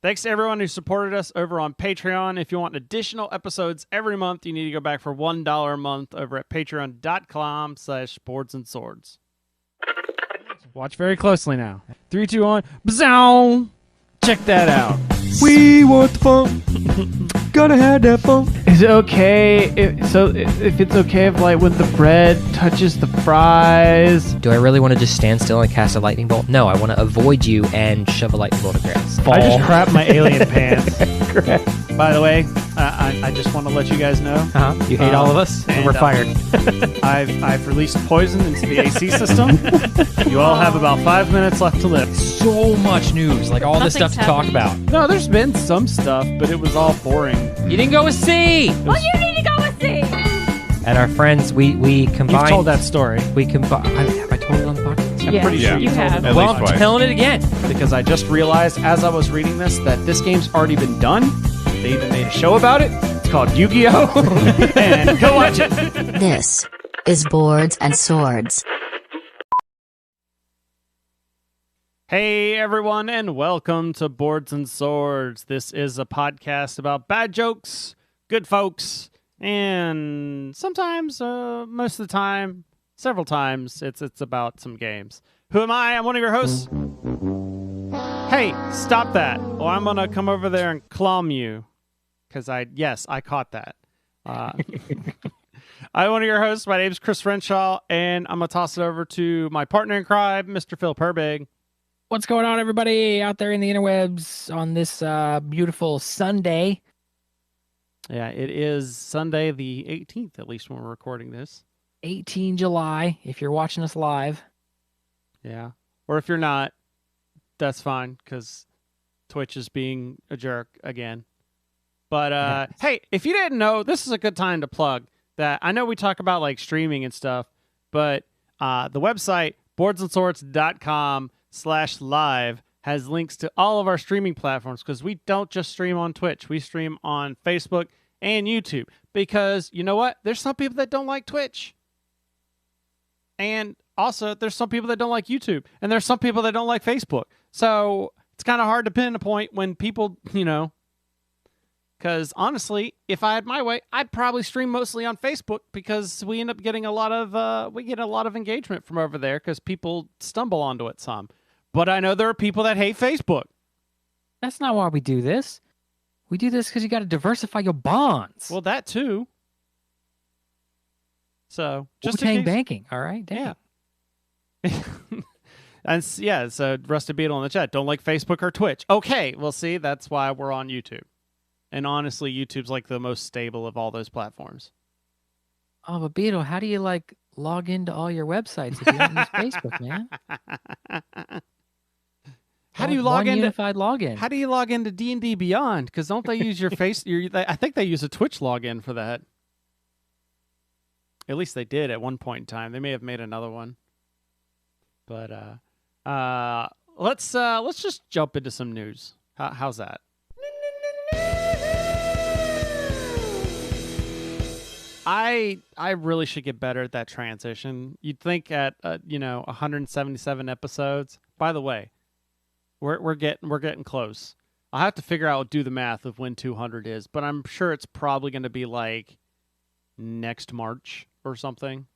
Thanks to everyone who supported us over on Patreon. If you want additional episodes every month, you need to go back for $1 a month over at patreon.com/boardsandswords. Watch very closely now. 3, 2, 1. Bzow! Check that out. We want the fun. Gotta have that fun. Is it okay if it's okay if like when the bread touches the fries? Do I really want to just stand still and cast a lightning bolt? No, I want to avoid you and shove a lightning bolt across. I just crapped my alien pants. By the way, I just want to let you guys know. You hate all of us, and we're fired. I've released poison into the AC system. You all have about 5 minutes left to live. So much news, like all this stuff to talk about. No, there's been some stuff, but it was all boring. You didn't go with C. Well, you need to go with C. And our friends, we combined. You've told that story. We combined. Have I told it on the podcast? I'm pretty sure you have. told it. Well, I'm telling it again because I just realized as I was reading this that this game's already been done. They even made a show about it. It's called Yu-Gi-Oh! And go watch it. This is Boards and Swords. Hey everyone, and welcome to Boards and Swords. This is a podcast about bad jokes, good folks, and sometimes, most of the time, several times, it's about some games. Who am I? I'm one of your hosts. Hey, stop that, or I'm gonna come over there and clom you, because I caught that. I'm one of your hosts. My name's Chris Renshaw, and I'm gonna toss it over to my partner in crime, Mr. Phil Perbig. What's going on, everybody out there in the interwebs on this beautiful Sunday? Yeah, it is Sunday the 18th, at least when we're recording this. 18 July, if you're watching us live. Yeah. Or if you're not, that's fine, because Twitch is being a jerk again. But, hey, if you didn't know, this is a good time to plug that. I know we talk about, like, streaming and stuff, but the website, boardsandswords.com/live, has links to all of our streaming platforms, because we don't just stream on Twitch. We stream on Facebook and YouTube, because you know what? There's some people that don't like Twitch. And also, there's some people that don't like YouTube. And there's some people that don't like Facebook. So it's kind of hard to pinpoint when people, because honestly, if I had my way, I'd probably stream mostly on Facebook, because we end up getting a lot of engagement from over there, because people stumble onto it some. But I know there are people that hate Facebook. That's not why we do this. We do this because you got to diversify your bonds. Well, that too. So just Wu-Tang banking, all right? Damn. Yeah. And yeah, so Rusty Beetle in the chat, don't like Facebook or Twitch. Okay, well, see, that's why we're on YouTube. And honestly, YouTube's like the most stable of all those platforms. Oh, but Beetle, how do you log into all your websites if you don't use Facebook, man? How do you log into unified login? How do you log into D&D Beyond? Because don't they use your face? I think they use a Twitch login for that. At least they did at one point in time. They may have made another one. But let's just jump into some news. How's that? I really should get better at that transition. You'd think at 177 episodes. By the way, we're getting close. I'll have to figure out, do the math of when 200 is, but I'm sure it's probably going to be like next March or something.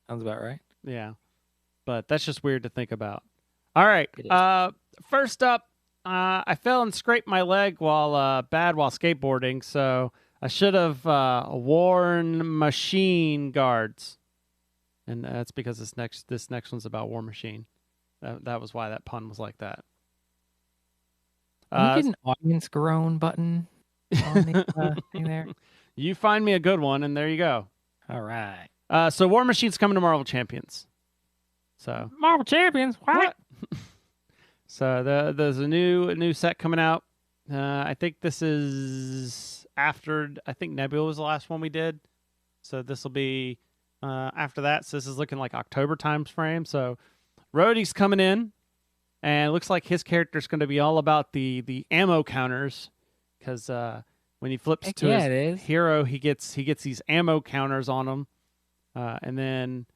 Sounds about right. Yeah, but that's just weird to think about. All right. First up, I fell and scraped my leg while skateboarding, so I should have worn machine guards, and that's because this next one's about War Machine. That was why that pun was like that. Can you get an audience groan button on the thing there? You find me a good one, and there you go. All right. So War Machine's coming to Marvel Champions. So Marvel Champions? What? So there's a new set coming out. I think this is after. I think Nebula was the last one we did. So this will be after that. So this is looking like October time frame. So Rhodey's coming in, and it looks like his character's going to be all about the ammo counters, because when he flips to his hero, he gets these ammo counters on him. And then,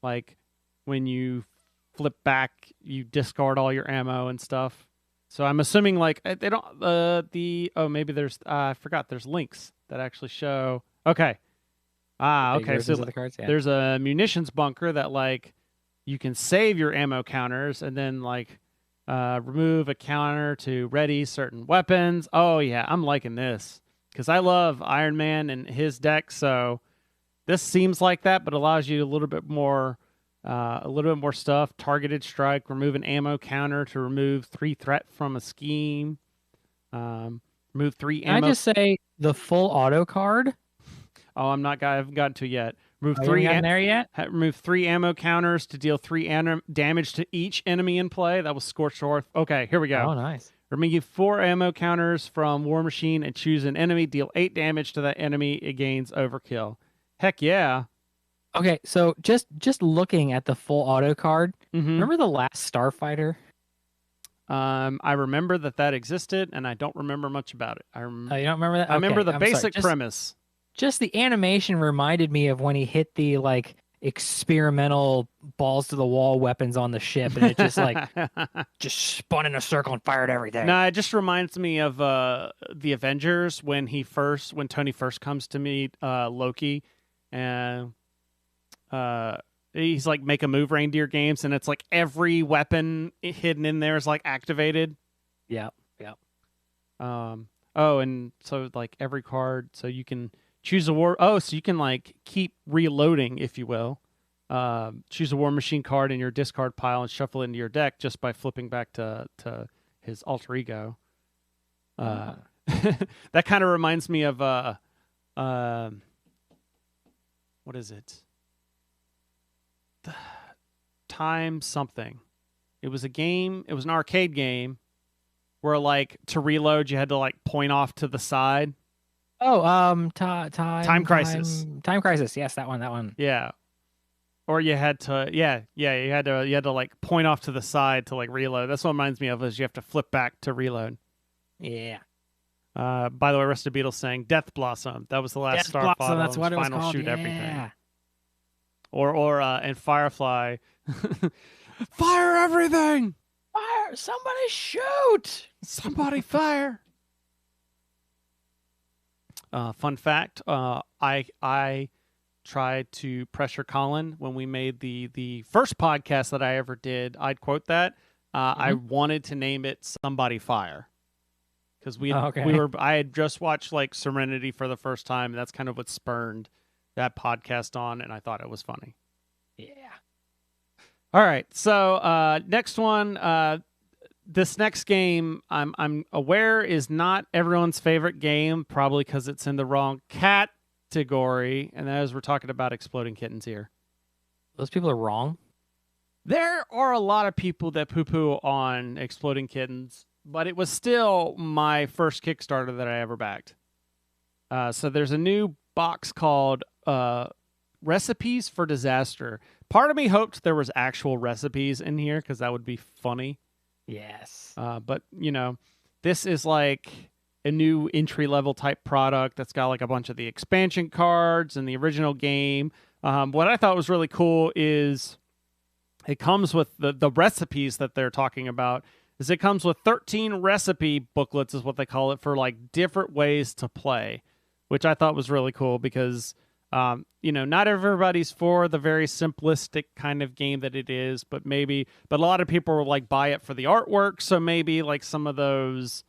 like, when you flip back, you discard all your ammo and stuff. So I'm assuming like they don't maybe there's I forgot there's links that actually show. Okay. Big Okay. So versions of the cards. Yeah. there's a munitions bunker that like you can save your ammo counters and then like remove a counter to ready certain weapons. Oh yeah, I'm liking this because I love Iron Man and his deck. So this seems like that, but allows you a little bit more stuff. Targeted strike, remove an ammo counter to remove 3 threat from a scheme. Remove 3 Can ammo. I just say the full auto card? Oh, I haven't gotten to it yet. Remove You 3 haven't gotten there yet? remove 3 ammo counters to deal 3 damage to each enemy in play. That was Scorched Earth. Okay, here we go. Oh, nice. Remove 4 ammo counters from War Machine and choose an enemy. Deal 8 damage to that enemy. It gains overkill. Heck yeah. Okay, so just looking at the full auto card, Mm-hmm. remember the last Starfighter? I remember that existed, and I don't remember much about it. You don't remember that? I remember Okay, the I'm sorry. basic premise. Just the animation reminded me of when he hit the like experimental balls to the wall weapons on the ship, and it just like just spun in a circle and fired everything. No, it just reminds me of the Avengers when Tony first comes to meet Loki, and he's like make a move reindeer games, and it's like every weapon hidden in there is like activated. Yeah. Oh, and so like every card, so you can choose a war. Oh, so you can like keep reloading, if you will. Choose a War Machine card in your discard pile and shuffle it into your deck just by flipping back to his alter ego. That kind of reminds me of what is it? Time something. It was a game. It was an arcade game where like to reload you had to like point off to the side. Oh, Time Crisis. Time Crisis. Yes, that one. Yeah. Or you had to you had to like point off to the side to like reload. That's what it reminds me of is you have to flip back to reload. Yeah. By the way, Rusted Beetle saying Death Blossom. That was the last Star Fox. That's what it was final called. shoot Yeah. everything. Or and Firefly. Fire everything! Fire! Somebody shoot! Somebody fire! Fun fact: I tried to pressure Colin when we made the first podcast that I ever did. I'd quote that. I wanted to name it Somebody Fire because I had just watched like Serenity for the first time, and that's kind of what spurned that podcast on, and I thought it was funny. Yeah. All right, so next one. This next game, I'm aware is not everyone's favorite game, probably because it's in the wrong category, and as we're talking about Exploding Kittens here. Those people are wrong. There are a lot of people that poo-poo on Exploding Kittens, but it was still my first Kickstarter that I ever backed. So there's a new box called Recipes for Disaster. Part of me hoped there was actual recipes in here because that would be funny. Yes. But, you know, this is like a new entry-level type product that's got like a bunch of the expansion cards and the original game. What I thought was really cool is it comes with the recipes that they're talking about. Is it comes with 13 recipe booklets is what they call it for like different ways to play, which I thought was really cool because you know, not everybody's for the very simplistic kind of game that it is, but a lot of people will like buy it for the artwork. So maybe like some of those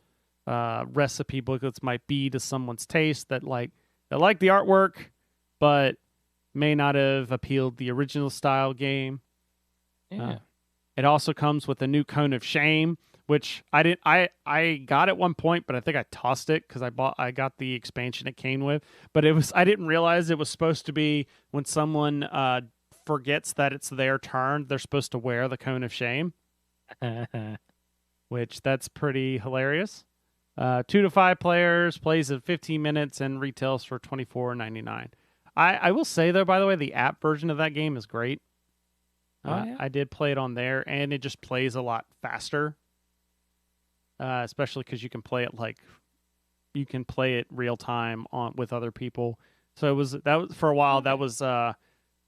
recipe booklets might be to someone's taste that like the artwork, but may not have appealed the original style game. Yeah. It also comes with a new Cone of Shame, which I got at one point, but I think I tossed it because I got the expansion it came with. But I didn't realize it was supposed to be when someone forgets that it's their turn, they're supposed to wear the Cone of Shame, which that's pretty hilarious. 2 to 5 players, plays in 15 minutes, and retails for $24.99. I will say though, by the way, the app version of that game is great. Yeah? I did play it on there, and it just plays a lot faster. Especially because you can play it real time with other people. So that was for a while. That was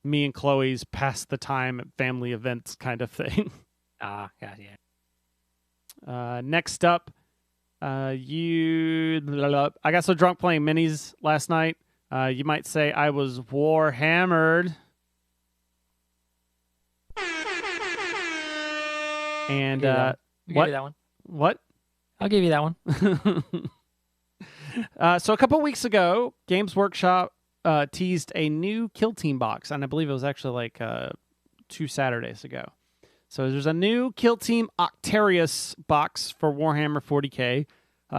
me and Chloe's pass the time at family events kind of thing. Yeah. Next up, I got so drunk playing minis last night. You might say I was Warhammered. And I'll give what? you that one. What? I'll give you that one. So a couple weeks ago, Games Workshop teased a new Kill Team box, and I believe it was actually like 2 Saturdays ago. So there's a new Kill Team Octarius box for Warhammer 40k.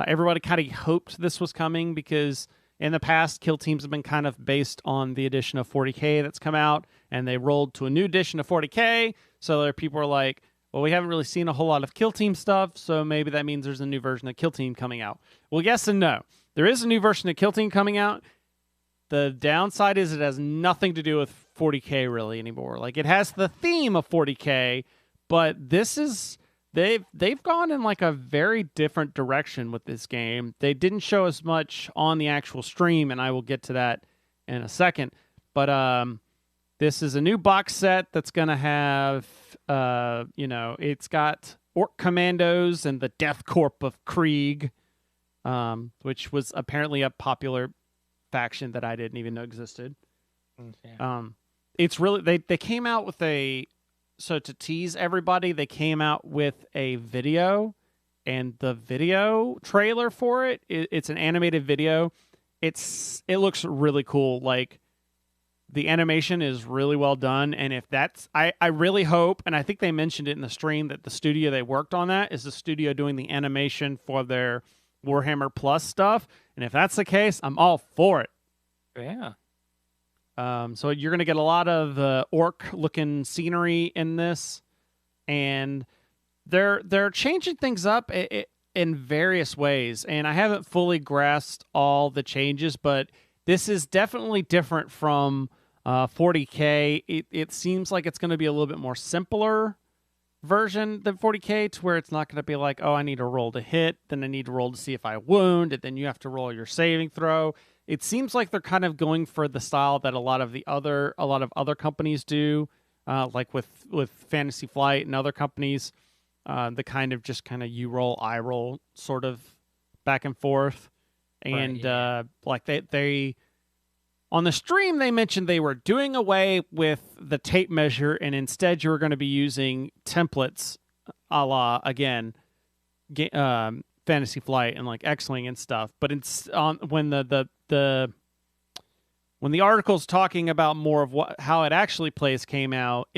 Everybody kind of hoped this was coming because in the past, Kill Teams have been kind of based on the edition of 40k that's come out, and they rolled to a new edition of 40k. So there people are like, well, we haven't really seen a whole lot of Kill Team stuff, so maybe that means there's a new version of Kill Team coming out. Well, yes and no. There is a new version of Kill Team coming out. The downside is it has nothing to do with 40k really anymore. Like, it has the theme of 40k, but this is they've gone in like a very different direction with this game. They didn't show as much on the actual stream, and I will get to that in a second. But this is a new box set that's gonna have it's got Orc Commandos and the Death Corp of Krieg, which was apparently a popular faction that I didn't even know existed. Yeah. It's really they came out with so to tease everybody, they came out with a video, and the video trailer for it's an animated video. It looks really cool. Like, the animation is really well done, and if that's I really hope, and I think they mentioned it in the stream, that the studio they worked on that is the studio doing the animation for their Warhammer Plus stuff. And if that's the case, I'm all for it. Yeah. So you're going to get a lot of orc-looking scenery in this, and they're changing things up in various ways. And I haven't fully grasped all the changes, but this is definitely different from 40k. It seems like it's going to be a little bit more simpler version than 40k, to where it's not going to be like, oh, I need to roll to hit, then I need to roll to see if I wound, and then you have to roll your saving throw. It seems like they're kind of going for the style that a lot of other companies do, like with Fantasy Flight and other companies, the kind of you roll, I roll sort of back and forth. And Right, like they on the stream, they mentioned they were doing away with the tape measure, and instead you were going to be using templates, a la again, Fantasy Flight and like X-Wing and stuff. But it's when the article's talking about more of how it actually plays came out,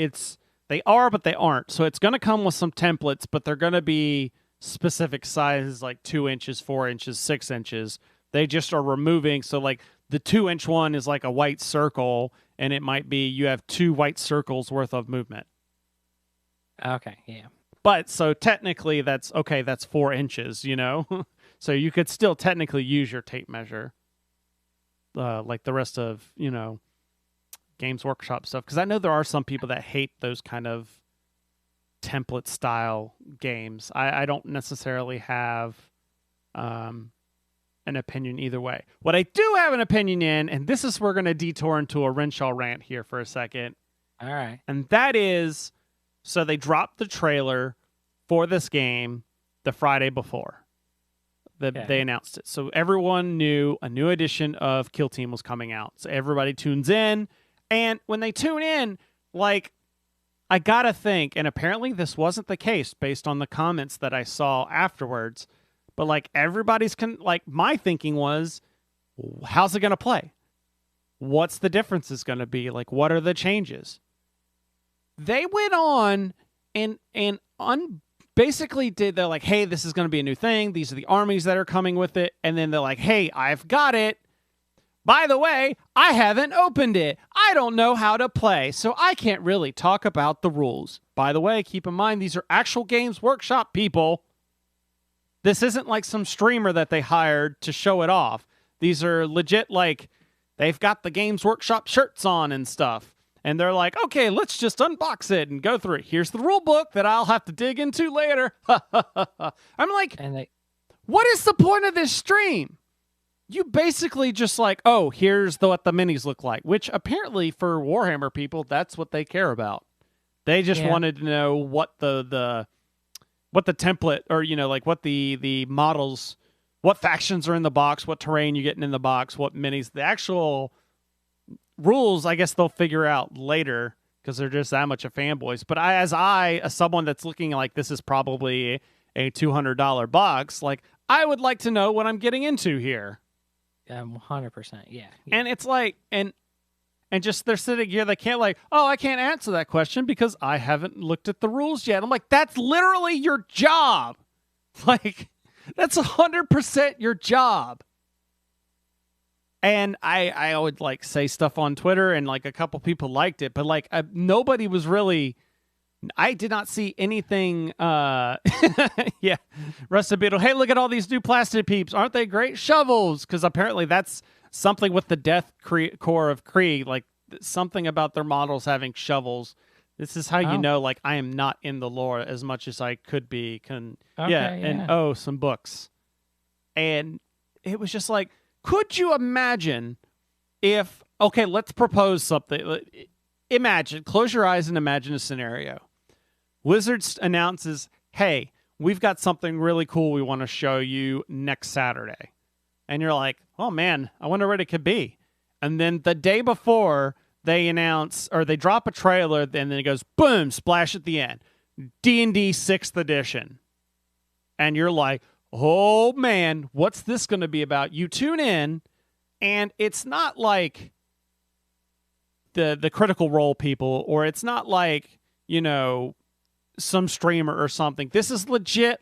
they are, but they aren't. So it's going to come with some templates, but they're going to be specific sizes, like 2 inches, 4 inches, 6 inches. They just are removing. So like the 2-inch one is like a white circle, and it might be you have 2 white circles worth of movement. Okay. Yeah. But so technically that's 4 inches, so you could still technically use your tape measure, like the rest of, Games Workshop stuff. Because I know there are some people that hate those kind of template style games. I don't necessarily have an opinion either way. What I do have an opinion in, and this is where we're going to detour into a Renshaw rant here for a second. All right. And that is, so they dropped the trailer for this game the Friday before they announced it. So everyone knew a new edition of Kill Team was coming out. So everybody tunes in. And when they tune in, like, I got to think, and apparently this wasn't the case based on the comments that I saw afterwards, but like my thinking was, how's it going to play? What's the differences going to be? Like, what are the changes? They went on and basically they're like, hey, this is going to be a new thing. These are the armies that are coming with it. And then they're like, hey, I've got it. By the way, I haven't opened it. I don't know how to play, so I can't really talk about the rules. By the way, keep in mind, these are actual Games Workshop people. This isn't like some streamer that they hired to show it off. These are legit, like, they've got the Games Workshop shirts on and stuff. And they're like, okay, let's just unbox it and go through it. Here's the rule book that I'll have to dig into later. I'm like, what is the point of this stream? You basically just like, oh, here's what the minis look like, which apparently for Warhammer people, that's what they care about. They just wanted to know what what the template or like what the models, what factions are in the box, what terrain you're getting in the box, what minis. The actual rules, I guess they'll figure out later because they're just that much of fanboys. But as someone that's looking like this is probably a $200 box, like I would like to know what I'm getting into here. 100%. Yeah. And it's like, and just they're sitting here, they can't I can't answer that question because I haven't looked at the rules yet. I'm like, that's literally your job. Like, that's 100% your job. And I would say stuff on Twitter, and a couple people liked it, but nobody was really. I did not see anything. Yeah, Rusted Beetle. Hey, look at all these new plastic peeps. Aren't they great? Shovels, because apparently that's something with the death core of Krieg. Something about their models having shovels. This is how you know, I am not in the lore as much as I could be. And some books. And it was just could you imagine if, let's propose something. Imagine, close your eyes and imagine a scenario. Wizards announces, hey, we've got something really cool we want to show you next Saturday. And you're like, oh man, I wonder what it could be. And then the day before they announce, or they drop a trailer, and then it goes, boom, splash at the end. D&D 6th edition. And you're like, oh man, what's this going to be about? You tune in, and it's not like the Critical Role people, or it's not some streamer or something. This is legit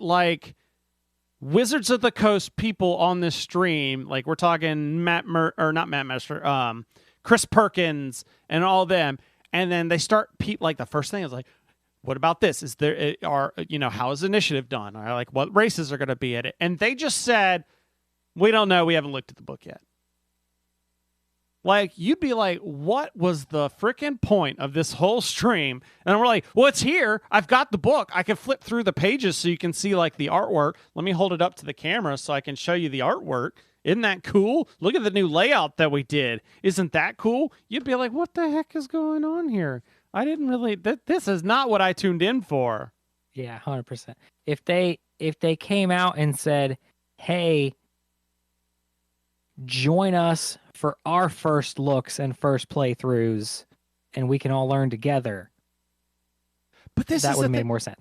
Wizards of the Coast people on this stream. We're talking Chris Perkins and all them. And then they start the first thing is what about this? Is there how is initiative done? Or what races are going to be at it? And they just said, we don't know. We haven't looked at the book yet. You'd be like, what was the freaking point of this whole stream? And we're like, well, it's here. I've got the book. I can flip through the pages so you can see the artwork. Let me hold it up to the camera so I can show you the artwork. Isn't that cool? Look at the new layout that we did. Isn't that cool? You'd be like, what the heck is going on here? I didn't really, this is not what I tuned in for. Yeah, 100%. If they came out and said, hey, join us for our first looks and first playthroughs, and we can all learn together. But that would have made more sense.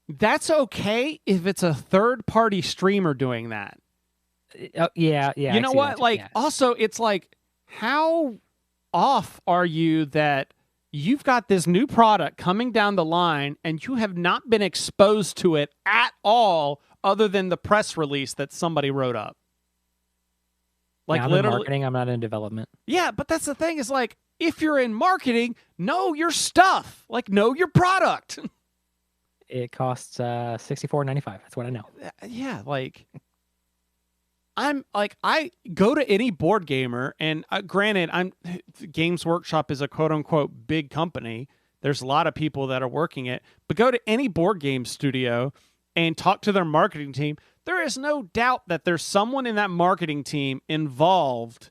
That's okay if it's a third-party streamer doing that. Yeah. You know what? Also, it's how off are you that you've got this new product coming down the line and you have not been exposed to it at all other than the press release that somebody wrote up? I'm in marketing, I'm not in development. Yeah, but that's the thing is if you're in marketing, know your stuff. Know your product. It costs $64.95. That's what I know. Yeah, I go to any board gamer, and granted, Games Workshop is a quote unquote big company. There's a lot of people that are working it, but go to any board game studio and talk to their marketing team. There is no doubt that there's someone in that marketing team involved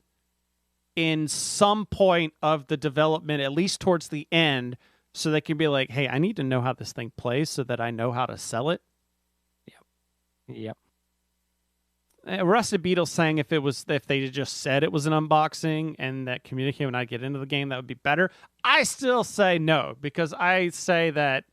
in some point of the development, at least towards the end, so they can be like, hey, I need to know how this thing plays so that I know how to sell it. Yep. Rusted Beetle saying if they just said it was an unboxing and that communicate when I get into the game, that would be better. I still say no, because I say that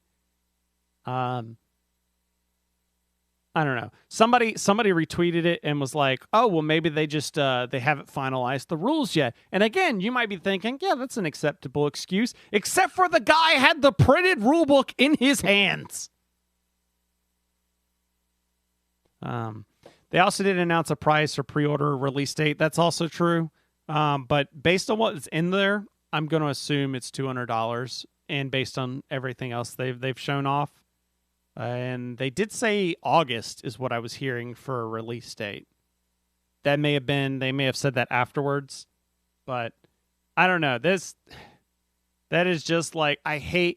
I don't know. Somebody retweeted it and was like, "Oh, well, maybe they just they haven't finalized the rules yet." And again, you might be thinking, "Yeah, that's an acceptable excuse," except for the guy had the printed rulebook in his hands. They also didn't announce a price or pre-order release date. That's also true. But based on what's in there, I'm going to assume it's $200. And based on everything else they've shown off. And they did say August is what I was hearing for a release date. They may have said that afterwards. But I don't know. That is just I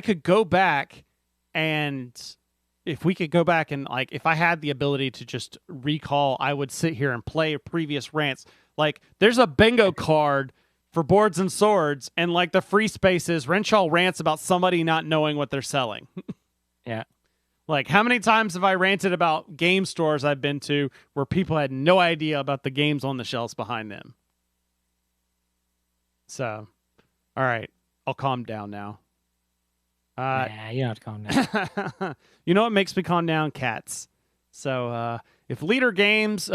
could go back, and if we could go back and if I had the ability to just recall, I would sit here and play previous rants. There's a bingo card for Boards and Swords, and like the free spaces, Renshaw rants about somebody not knowing what they're selling. Yeah. Like, how many times have I ranted about game stores I've been to where people had no idea about the games on the shelves behind them? So, all right, I'll calm down now. Nah, you don't have to calm down. You know what makes me calm down? Cats. So, if Leader Games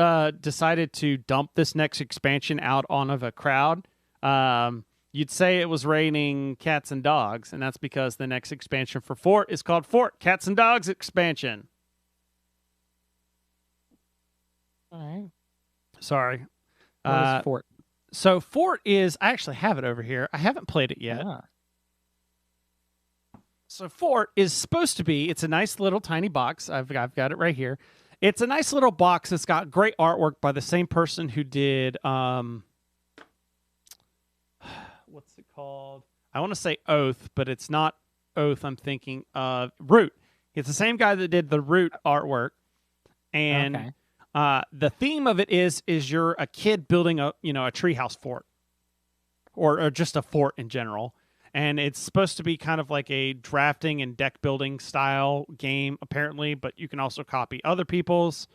decided to dump this next expansion out on of a crowd, you'd say it was raining cats and dogs, and that's because the next expansion for Fort is called Fort Cats and Dogs Expansion. All right. Sorry. What is Fort? So Fort is, I actually have it over here. I haven't played it yet. Yeah. So Fort is supposed to be, it's a nice little tiny box. I've got it right here. It's a nice little box that's got great artwork by the same person who did, what's it called? I want to say Oath, but it's not Oath. I'm thinking Root. It's the same guy that did the Root artwork. And the theme of it is you're a kid building a treehouse fort, or just a fort in general. And it's supposed to be kind of like a drafting and deck building style game, apparently, but you can also copy other people's.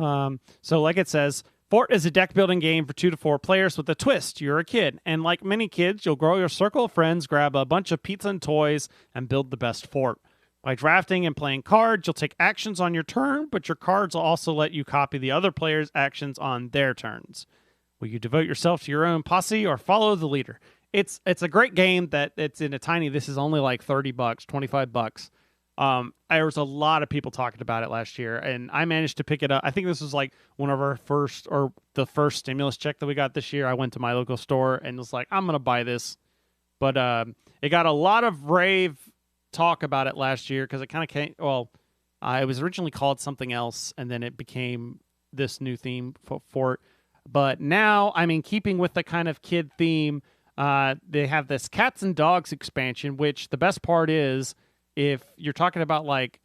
So like it says, Fort is a deck building game for 2 to 4 players with a twist. You're a kid, and like many kids, you'll grow your circle of friends, grab a bunch of pizza and toys, and build the best fort. By drafting and playing cards, you'll take actions on your turn, but your cards will also let you copy the other player's actions on their turns. Will you devote yourself to your own posse or follow the leader? It's a great game that it's in a tiny. This is only like $30, $25. There was a lot of people talking about it last year, and I managed to pick it up. I think this was like one of our first, or the first stimulus check that we got this year. I went to my local store and was like, I'm gonna buy this. But it got a lot of rave talk about it last year because it kind of came. Well, it was originally called something else, and then it became this new theme for it. But now, I mean, keeping with the kind of kid theme. They have this Cats and Dogs expansion, which the best part is, if you're talking about like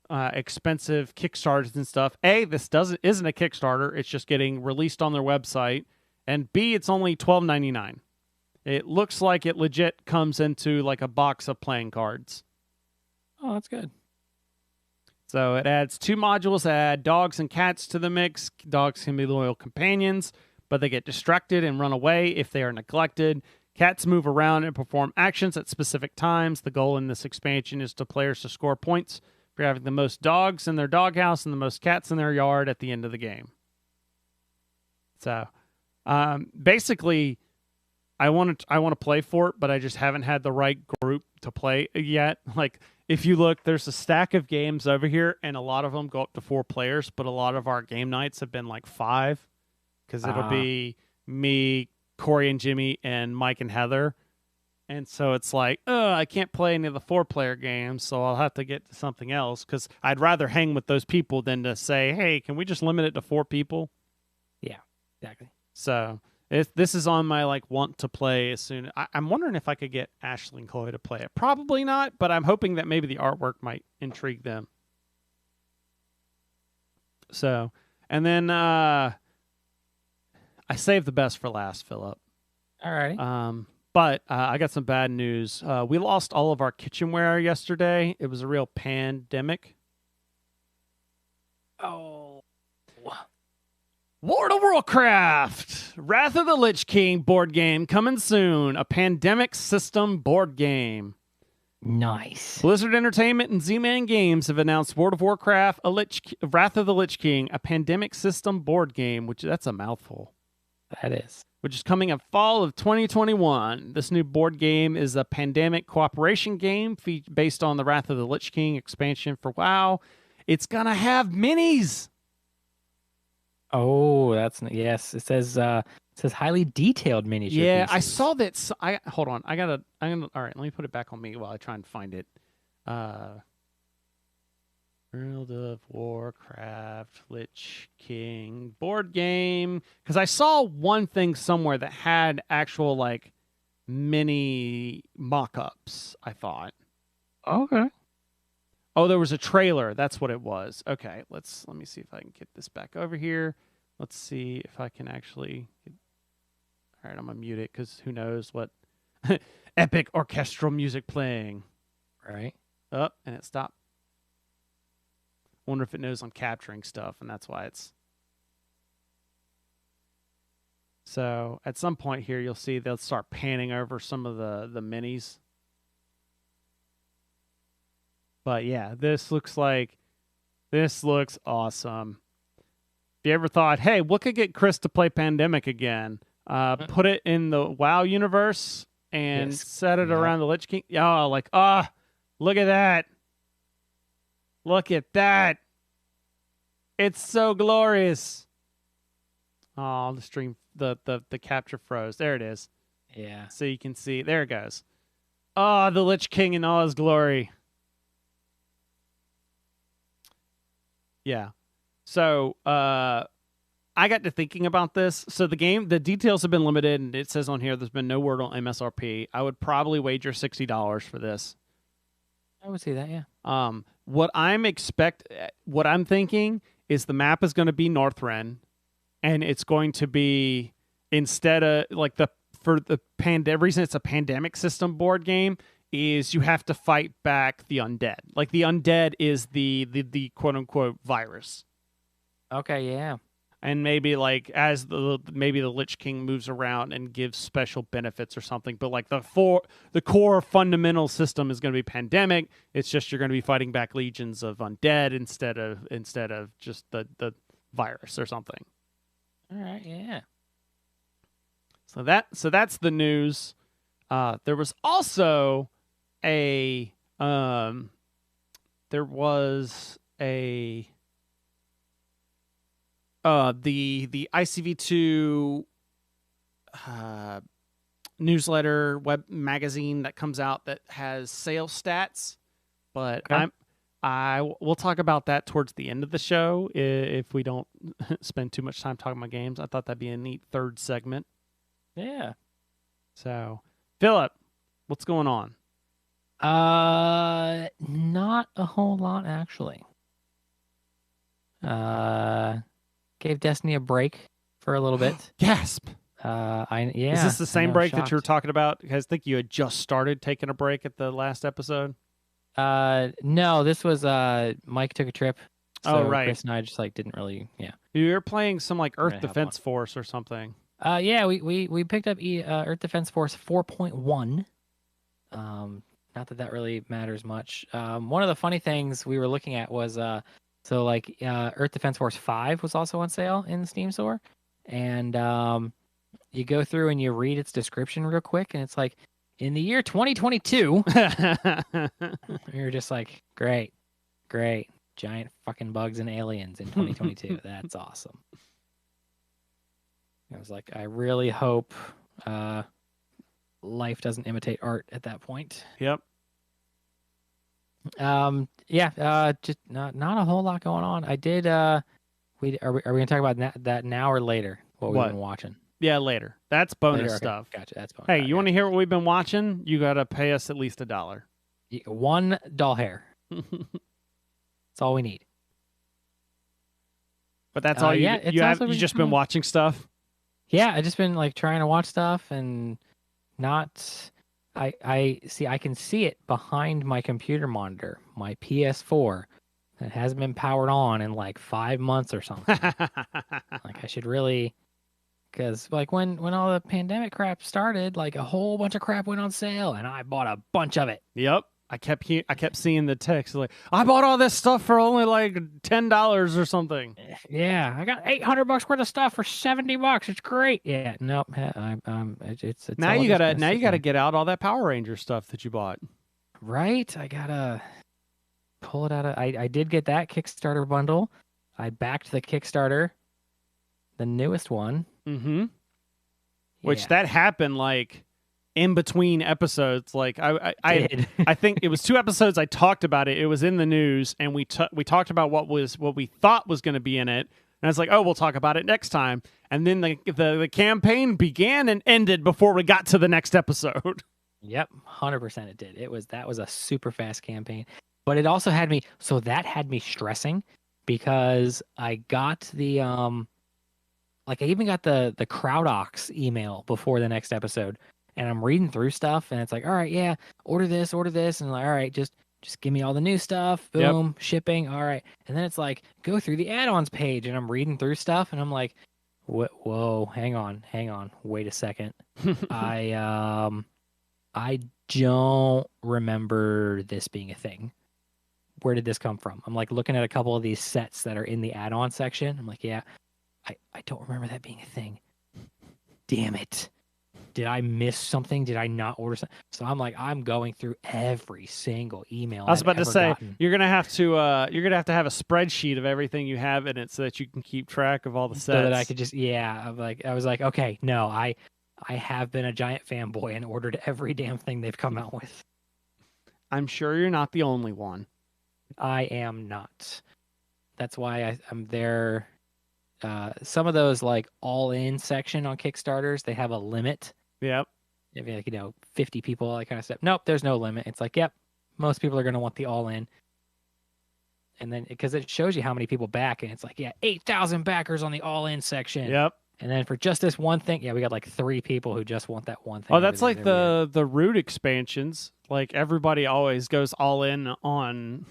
expensive Kickstarters and stuff, A, this isn't a Kickstarter, it's just getting released on their website, and B, it's only $12.99. It looks like it legit comes into like a box of playing cards. Oh, that's good. So it adds 2 modules that add dogs and cats to the mix. Dogs can be loyal companions, but they get distracted and run away if they are neglected. Cats move around and perform actions at specific times. The goal in this expansion is for players to score points for having the most dogs in their doghouse and the most cats in their yard at the end of the game. So, basically, I want to play Fort, but I just haven't had the right group to play yet. Like, if you look, there's a stack of games over here, and a lot of them go up to 4 players, but a lot of our game nights have been like 5. Because it'll be me, Corey and Jimmy, and Mike and Heather. And so it's like, I can't play any of the 4-player games, so I'll have to get to something else. Because I'd rather hang with those people than to say, hey, can we just limit it to 4 people? Yeah, exactly. So this is on my like want to play as soon. I'm wondering if I could get Ashley and Chloe to play it. Probably not, but I'm hoping that maybe the artwork might intrigue them. So, and then... I saved the best for last, Philip. All right. But I got some bad news. We lost all of our kitchenware yesterday. It was a real pandemic. Oh. World of Warcraft Wrath of the Lich King board game coming soon. A pandemic system board game. Nice. Blizzard Entertainment and Z-Man Games have announced World of Warcraft, Wrath of the Lich King, a pandemic system board game, which that's a mouthful. That is. Which is coming in fall of 2021. This new board game is a pandemic cooperation game based on the Wrath of the Lich King expansion for WoW. It's going to have minis. Oh, yes. It says highly detailed miniature. Yeah, pieces. I saw that. Hold on. I'm gonna. All right, let me put it back on me while I try and find it. World of Warcraft, Lich King board game. Because I saw one thing somewhere that had actual like mini mock-ups, I thought. Okay. Oh, there was a trailer. That's what it was. Okay, let me see if I can get this back over here. Let's see if I can actually get... All right, I'm gonna mute it because who knows what epic orchestral music playing. Right. Up and it stopped. Wonder if it knows I'm capturing stuff, and that's why it's. So at some point here, you'll see they'll start panning over some of the minis. But yeah, this looks awesome. If you ever thought, hey, what could get Chris to play Pandemic again? Put it in the WoW universe and set it around the Lich King. Oh, look at that. Look at that. It's so glorious. Oh, the stream, the capture froze. There it is. Yeah. So you can see. There it goes. Oh, the Lich King in all his glory. Yeah. So, I got to thinking about this. So the details have been limited, and it says on here there's been no word on MSRP. I would probably wager $60 for this. I would see that, yeah. What I'm thinking is the map is going to be Northrend, and it's going to be instead of the reason it's a pandemic system board game is you have to fight back the undead. Like the undead is the quote unquote virus. Okay, yeah. And maybe as the Lich King moves around and gives special benefits or something, but the core fundamental system is going to be pandemic. It's just you're going to be fighting back legions of undead instead of just the virus or something. All right, yeah. So that's the news. There was also the ICV2 newsletter web magazine that comes out that has sales stats, but okay. we'll talk about that towards the end of the show if we don't spend too much time talking about games. I thought that'd be a neat third segment. Yeah. So, Philip, what's going on? Not a whole lot actually. Gave Destiny a break for a little bit. Gasp. Is this the same break that you were talking about? Because I think you had just started taking a break at the last episode. No, this was Mike took a trip. So right. Chris and I just didn't really, yeah. You were playing some Earth Defense Force or something. Yeah, we picked up Earth Defense Force 4.1. Not that really matters much. One of the funny things we were looking at was Earth Defense Force 5 was also on sale in the Steam store, and you go through and you read its description real quick, and it's in the year 2022. You're just great, giant fucking bugs and aliens in 2022. That's awesome. I was I really hope life doesn't imitate art at that point. Yep. Just not a whole lot going on. I did are we gonna talk about that now or later? What we've been watching? Yeah, later. That's bonus later, stuff. Okay. Gotcha. That's bonus. Hey, you want to hear what we've been watching? You gotta pay us at least $1. One doll hair. That's all we need. But that's all you you just been watching stuff? Yeah, I just been trying to watch stuff and not. I see. I can see it behind my computer monitor, my PS4, that hasn't been powered on in 5 months or something. I should really, because when all the pandemic crap started, a whole bunch of crap went on sale, and I bought a bunch of it. Yep. I kept seeing the text I bought all this stuff for only $10 or something. Yeah, I got $800 worth of stuff for $70. It's great. Yeah, nope. It's now you gotta get out all that Power Ranger stuff that you bought. Right, I gotta pull it out of. I did get that Kickstarter bundle. I backed the Kickstarter, the newest one. Mm-hmm. Which that happened in between episodes. I think it was 2 episodes I talked about it. It was in the news, and we talked about what we thought was going to be in it. And I was oh, we'll talk about it next time. And then the campaign began and ended before we got to the next episode. Yep, 100% it did. That was a super fast campaign. But it also had me stressing because I got the like I even got the Crowdox email before the next episode, and I'm reading through stuff, and it's like, all right, yeah, order this, and I'm like, all right, just give me all the new stuff, Yep. boom, shipping, all right, and then it's like go through the add-ons page, and I'm reading through stuff, and I'm like, whoa, hang on, wait a second, I don't remember this being a thing. Where did this come from? I'm like looking at a couple of these sets that are in the add-on section. I'm like, yeah, I don't remember that being a thing. Damn it. Did I miss something? Did I not order something? So I'm like, I'm going through every single email. I was about to say, gotten. you're gonna have to have a spreadsheet of everything you have in it so that you can keep track of all the sets. So that I could just, I was like, okay, no, I have been a giant fanboy and ordered every damn thing they've come out with. I'm sure you're not the only one. I am not. That's why I'm there. Some of those like all-in section on Kickstarters, they have a limit. Yep. If like 50 people, all that kind of stuff. Nope, there's no limit. It's like, yep, most people are going to want the all-in. And then because it shows you how many people back, and it's like, yeah, 8,000 backers on the all-in section. Yep. And then for just this one thing, yeah, we got like 3 people who just want that one thing. Oh, that's like the root expansions. Like everybody always goes all in on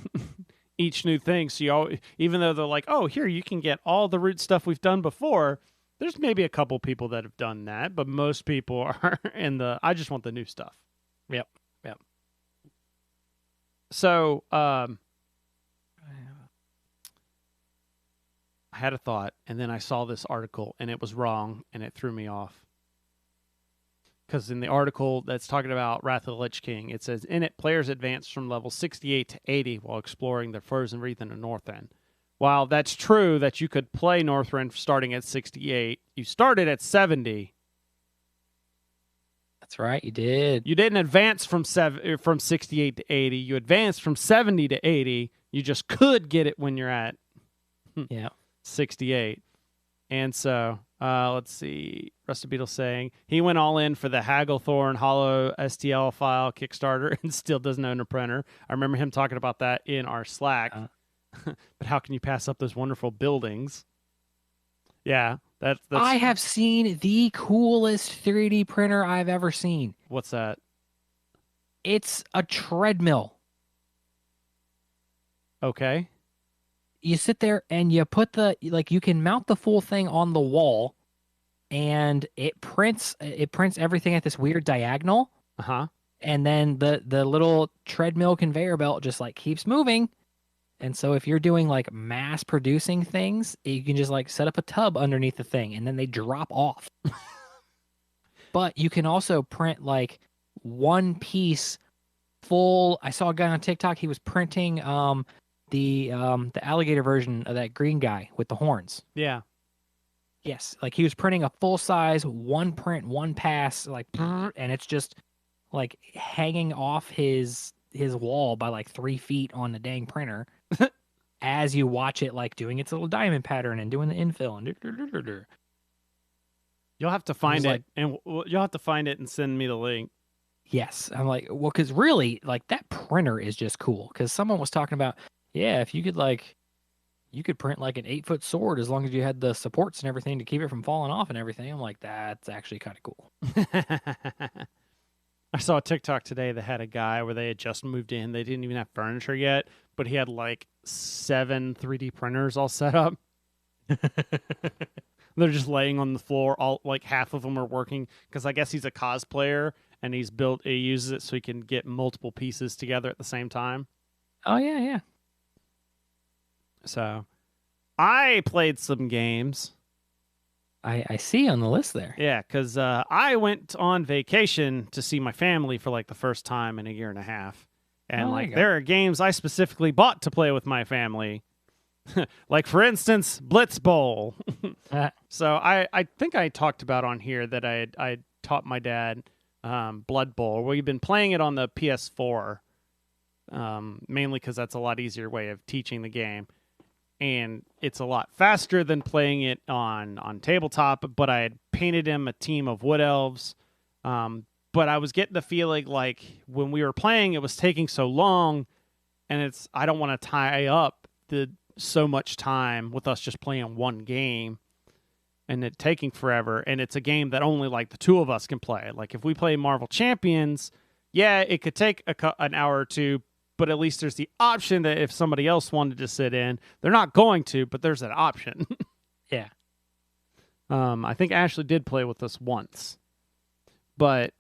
each new thing. So even though they're like, oh, here you can get all the root stuff we've done before. There's maybe a couple people that have done that, but most people are in the I just want the new stuff. Yep. So I had a thought, and then I saw this article, and it was wrong, and it threw me off. Because in the article that's talking about Wrath of the Lich King, it says, in it, players advance from level 68 to 80 while exploring the Frozen Reef and the North End. While that's true that you could play Northrend starting at 68, you started at 70. That's right, you did. You didn't advance from 68 to 80. You advanced from 70 to 80. You just could get it when you're at 68. And so, let's see. Rusted Beetle saying, he went all in for the Hagglethorn Hollow STL file Kickstarter and still doesn't own a printer. I remember him talking about that in our Slack. But how can you pass up those wonderful buildings? Yeah, that's... I have seen the coolest 3D printer I've ever seen. What's that? It's a treadmill. Okay. You sit there and you put you can mount the full thing on the wall, and it prints everything at this weird diagonal. Uh-huh. And then the little treadmill conveyor belt just like keeps moving. And so if you're doing like mass producing things, you can just like set up a tub underneath the thing and then they drop off. But you can also print like one piece full. I saw a guy on TikTok, he was printing the alligator version of that green guy with the horns. Yeah. Yes, like he was printing a full size, one print, one pass, like, and it's just like hanging off his wall by like 3 feet on the dang printer as you watch it like doing its little diamond pattern and doing the infill and You'll have to find it, and you'll have to find it and send me the link. Yes, I'm like, well, because really, like that printer is just cool. Because someone was talking about, yeah, if you could like, you could print like an 8-foot sword as long as you had the supports and everything to keep it from falling off and everything. I'm like, that's actually kind of cool. I saw a TikTok today that had a guy where they had just moved in. They didn't even have furniture yet, but he had like 7 3D printers all set up. They're just laying on the floor. All like half of them are working because I guess he's a cosplayer and he uses it so he can get multiple pieces together at the same time. Oh yeah. So I played some games. I see on the list there. Yeah, because I went on vacation to see my family for like the first time in a year and a half. And there are games I specifically bought to play with my family. Like, for instance, Blitz Bowl. So I think I talked about on here that I taught my dad Blood Bowl. We've been playing it on the PS4, mainly because that's a lot easier way of teaching the game. And it's a lot faster than playing it on tabletop, but I had painted him a team of wood elves. But I was getting the feeling like when we were playing, it was taking so long, and I don't want to tie up so much time with us just playing one game. and it taking forever, and it's a game that only like the two of us can play. Like if we play Marvel Champions, yeah, it could take an hour or two, but at least there's the option that if somebody else wanted to sit in, they're not going to, but there's that option. Yeah. I think Ashley did play with us once, but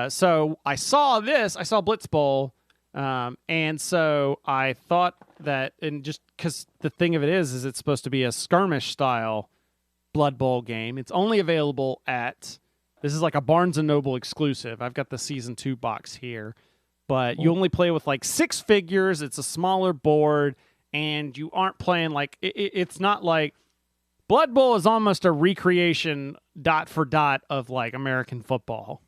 so I saw Blitz Bowl, and so I thought that, and just because the thing of it is it's supposed to be a skirmish style Blood Bowl game. It's only available this is like a Barnes & Noble exclusive. I've got the Season 2 box here. But you only play with like 6 figures. It's a smaller board, and you aren't playing like... It's not like... Blood Bowl is almost a recreation dot for dot of like American football.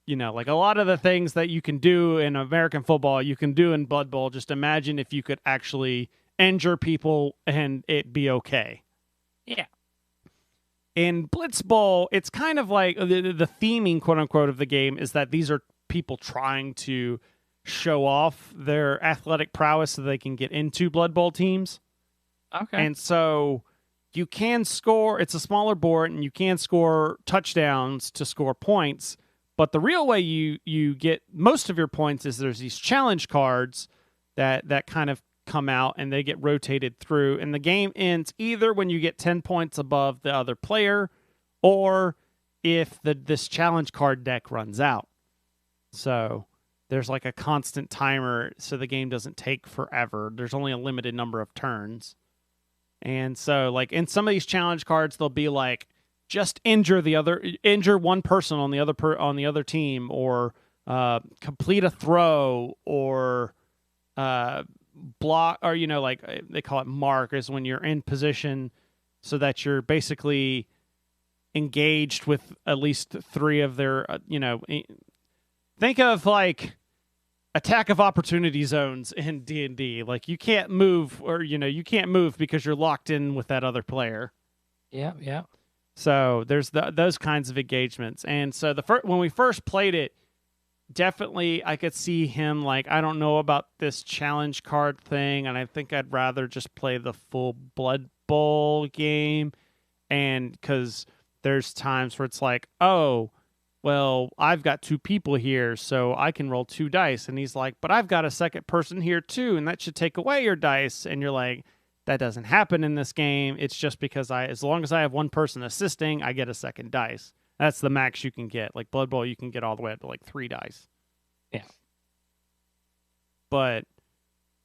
You know, like a lot of the things that you can do in American football, you can do in Blood Bowl. Just imagine if you could actually injure people and it be okay. Yeah. In Blitz Bowl, it's kind of like the theming, quote unquote, of the game is that these are people trying to show off their athletic prowess so they can get into Blood Bowl teams. Okay. And so you can score, it's a smaller board, and you can score touchdowns to score points. But the real way you get most of your points is there's these challenge cards that kind of come out, and they get rotated through, and the game ends either when you get 10 points above the other player, or if this challenge card deck runs out. So there's like a constant timer, so the game doesn't take forever. There's only a limited number of turns. And so like in some of these challenge cards, they'll be like, just injure one person on the other team, or complete a throw, or block, or like they call it mark, is when you're in position so that you're basically engaged with at least 3 of their think of like attack of opportunity zones in D&D. Like you can't move, or you can't move because you're locked in with that other player. Yeah. So there's those kinds of engagements. And so when we first played it, definitely I could see him like, I don't know about this challenge card thing, and I think I'd rather just play the full Blood Bowl game. And because there's times where it's like, oh, well, I've got 2 people here, so I can roll 2 dice. And he's like, but I've got a second person here too, and that should take away your dice. And you're like, that doesn't happen in this game. It's just because as long as I have one person assisting, I get a second dice. That's the max you can get. Like Blood Bowl, you can get all the way up to like 3 dice. Yeah. But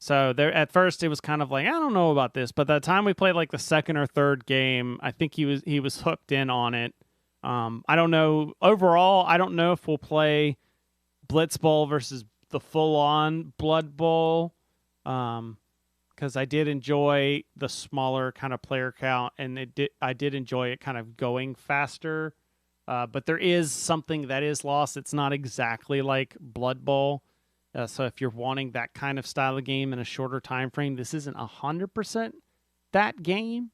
so there, at first it was kind of like, I don't know about this. But by the time we played like the second or third game, I think he was hooked in on it. I don't know. Overall, I don't know if we'll play Blitz Bowl versus the full-on Blood Bowl. Because I did enjoy the smaller kind of player count, and I did enjoy it kind of going faster. But there is something that is lost. It's not exactly like Blood Bowl. So if you're wanting that kind of style of game in a shorter time frame, this isn't 100% that game.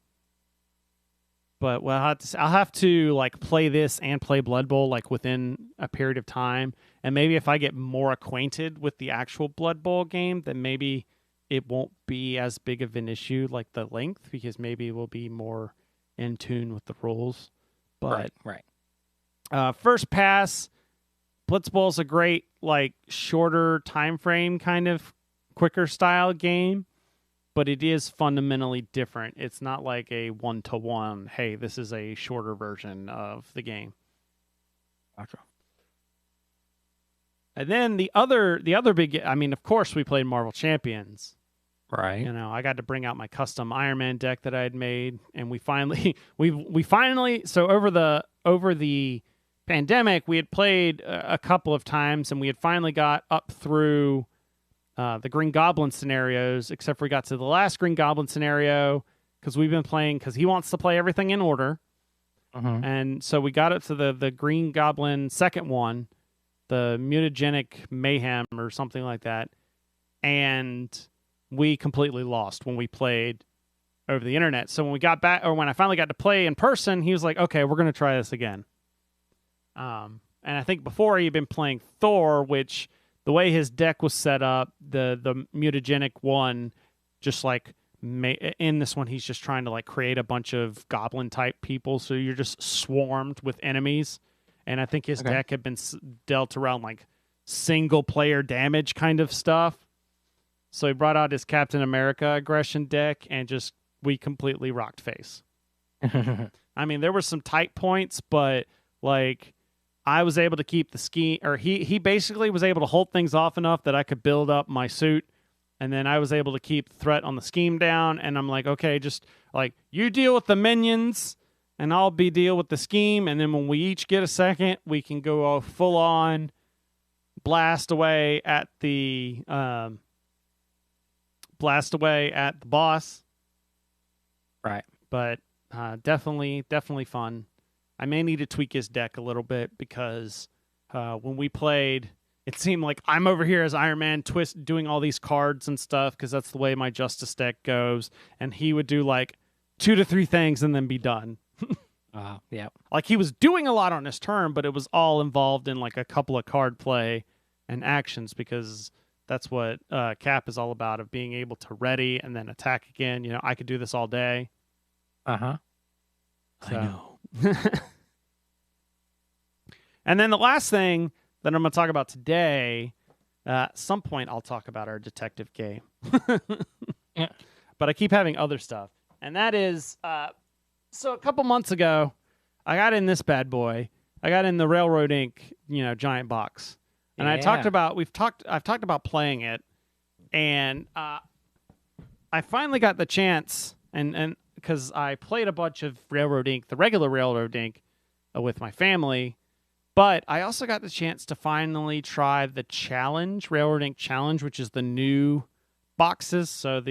But I'll have to like play this and play Blood Bowl like within a period of time. And maybe if I get more acquainted with the actual Blood Bowl game, then maybe it won't be as big of an issue like the length, because maybe we'll be more in tune with the rules. But right. First pass, Blitz Bowl is a great like shorter time frame kind of quicker style game, but it is fundamentally different. It's not like a 1-to-1. Hey, this is a shorter version of the game. Gotcha. And then the other big, I mean, of course we played Marvel Champions. Right. I got to bring out my custom Iron Man deck that I had made, and we finally so over the pandemic, we had played a couple of times, and we had finally got up through the Green Goblin scenarios, except for we got to the last Green Goblin scenario because we've been playing, because he wants to play everything in order. And so we got up to the Green Goblin second one, the Mutagenic Mayhem or something like that, and we completely lost when we played over the internet. So when we got back, or when I finally got to play in person, he was like, okay, we're going to try this again. And I think before he'd been playing Thor, which the way his deck was set up, the mutagenic one just like in this one, he's just trying to like create a bunch of goblin type people, so you're just swarmed with enemies. And I think his deck had been dealt around like single player damage kind of stuff. So he brought out his Captain America aggression deck, and we completely rocked face. I mean, there were some tight points, but like I was able to keep the scheme, or he basically was able to hold things off enough that I could build up my suit. And then I was able to keep the threat on the scheme down. And I'm like, okay, just like you deal with the minions and I'll deal with the scheme. And then when we each get a second, we can go full on blast away at the boss. Right. But definitely fun. I may need to tweak his deck a little bit because when we played, it seemed like I'm over here as Iron Man doing all these cards and stuff because that's the way my Justice deck goes. And he would do like 2 to 3 things and then be done. Yeah. Like he was doing a lot on his turn, but it was all involved in like a couple of card play and actions because that's what Cap is all about, of being able to ready and then attack again. You know, I could do this all day. Uh-huh. So. I know. And then the last thing that I'm going to talk about today, at some point I'll talk about our detective game. Yeah. But I keep having other stuff. And that is, so a couple months ago, I got in this bad boy. I got in the Railroad Ink, giant box. And I've talked about playing it. And I finally got the chance, and because I played a bunch of Railroad Ink, the regular Railroad Ink, with my family. But I also got the chance to finally try the challenge, Railroad Ink Challenge, which is the new boxes. So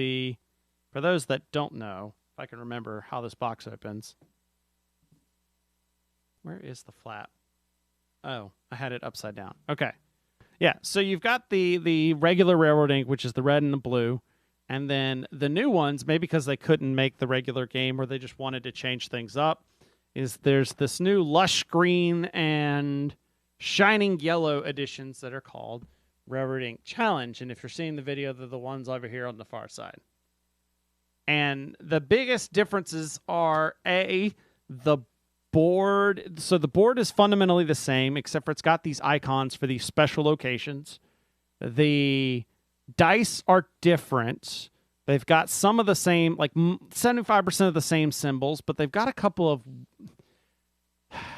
for those that don't know, if I can remember how this box opens. Where is the flap? Oh, I had it upside down. Okay. Yeah, so you've got the regular Railroad Ink, which is the red and the blue. And then the new ones, maybe because they couldn't make the regular game or they just wanted to change things up, there's this new lush green and shining yellow editions that are called Railroad Ink Challenge. And if you're seeing the video, they're the ones over here on the far side. And the biggest differences are, the board. So the board is fundamentally the same, except for it's got these icons for these special locations. The dice are different. They've got some of the same, like 75% of the same symbols, but they've got a couple of...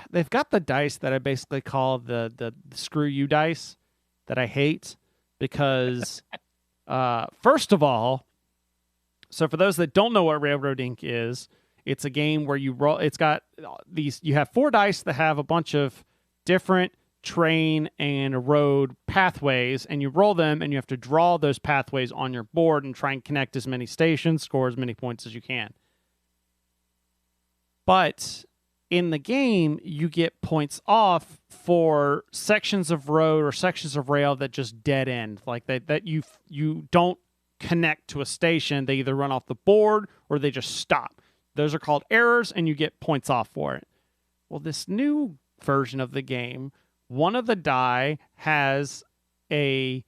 They've got the dice that I basically call the screw you dice that I hate because, first of all, so for those that don't know what Railroad Ink is, it's a game where you roll. It's got you have 4 dice that have a bunch of different train and road pathways, and you roll them, and you have to draw those pathways on your board and try and connect as many stations, score as many points as you can. But in the game, you get points off for sections of road or sections of rail that just dead end, like that you don't connect to a station. They either run off the board or they just stop. Those are called errors, and you get points off for it. Well, this new version of the game, one of the die has a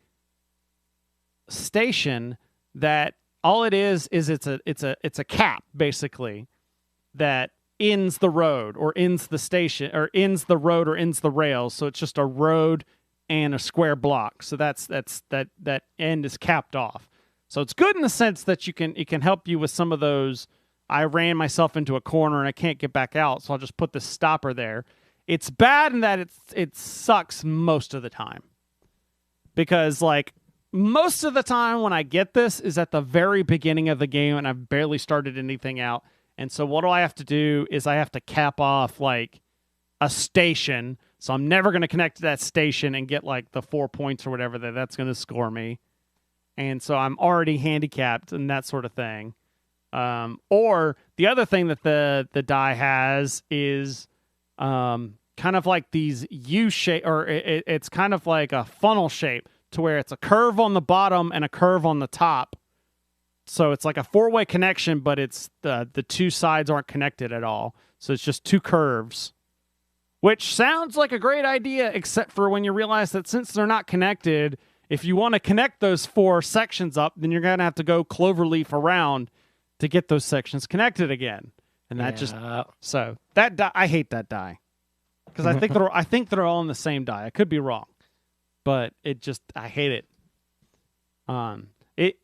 station that all it is it's a cap basically that ends the road or ends the station or ends the road or ends the rails. So it's just a road and a square block. So that end is capped off. So it's good in the sense that it can help you with some of those. I ran myself into a corner and I can't get back out, so I'll just put the stopper there. It's bad in that it sucks most of the time. Because like most of the time when I get this is at the very beginning of the game and I've barely started anything out. And so what do I have to do is I have to cap off like a station. So I'm never going to connect to that station and get like the 4 points or whatever that's going to score me. And so I'm already handicapped and that sort of thing. Or the other thing that the die has is kind of like these U shape, or it's kind of like a funnel shape to where it's a curve on the bottom and a curve on the top. So it's like a 4-way connection, but it's the 2 sides aren't connected at all. So it's just 2 curves, which sounds like a great idea, except for when you realize that since they're not connected, if you want to connect those 4 sections up, then you're going to have to go cloverleaf around. to get those sections connected again. And that I hate that die. Because I think they're all in the same die. I could be wrong. But I hate it.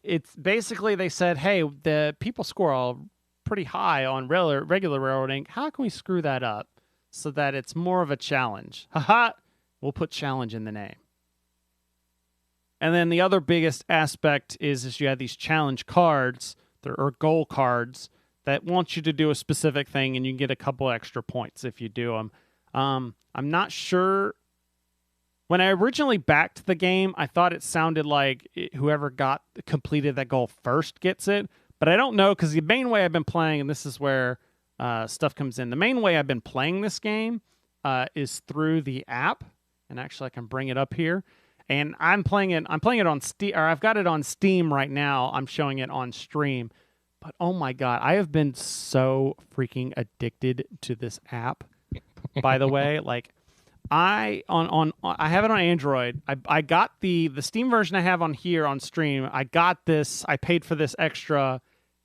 It's basically they said, hey, the people score all pretty high on regular railroading. How can we screw that up so that it's more of a challenge? Haha, we'll put challenge in the name. And then the other biggest aspect is you have these challenge cards, or goal cards, that want you to do a specific thing, and you can get a couple extra points if you do them. I'm not sure. When I originally backed the game, I thought it sounded like whoever completed that goal first gets it. But I don't know, because the main way I've been playing, and this is where stuff comes in, the main way I've been playing this game is through the app. And actually, I can bring it up here. And I'm playing it on Steam, or I've got it on Steam right now. I'm showing it on stream. But oh my God, I have been so freaking addicted to this app. By the way, like I have it on Android. I got the Steam version I have on here on stream. I got this. I paid for this extra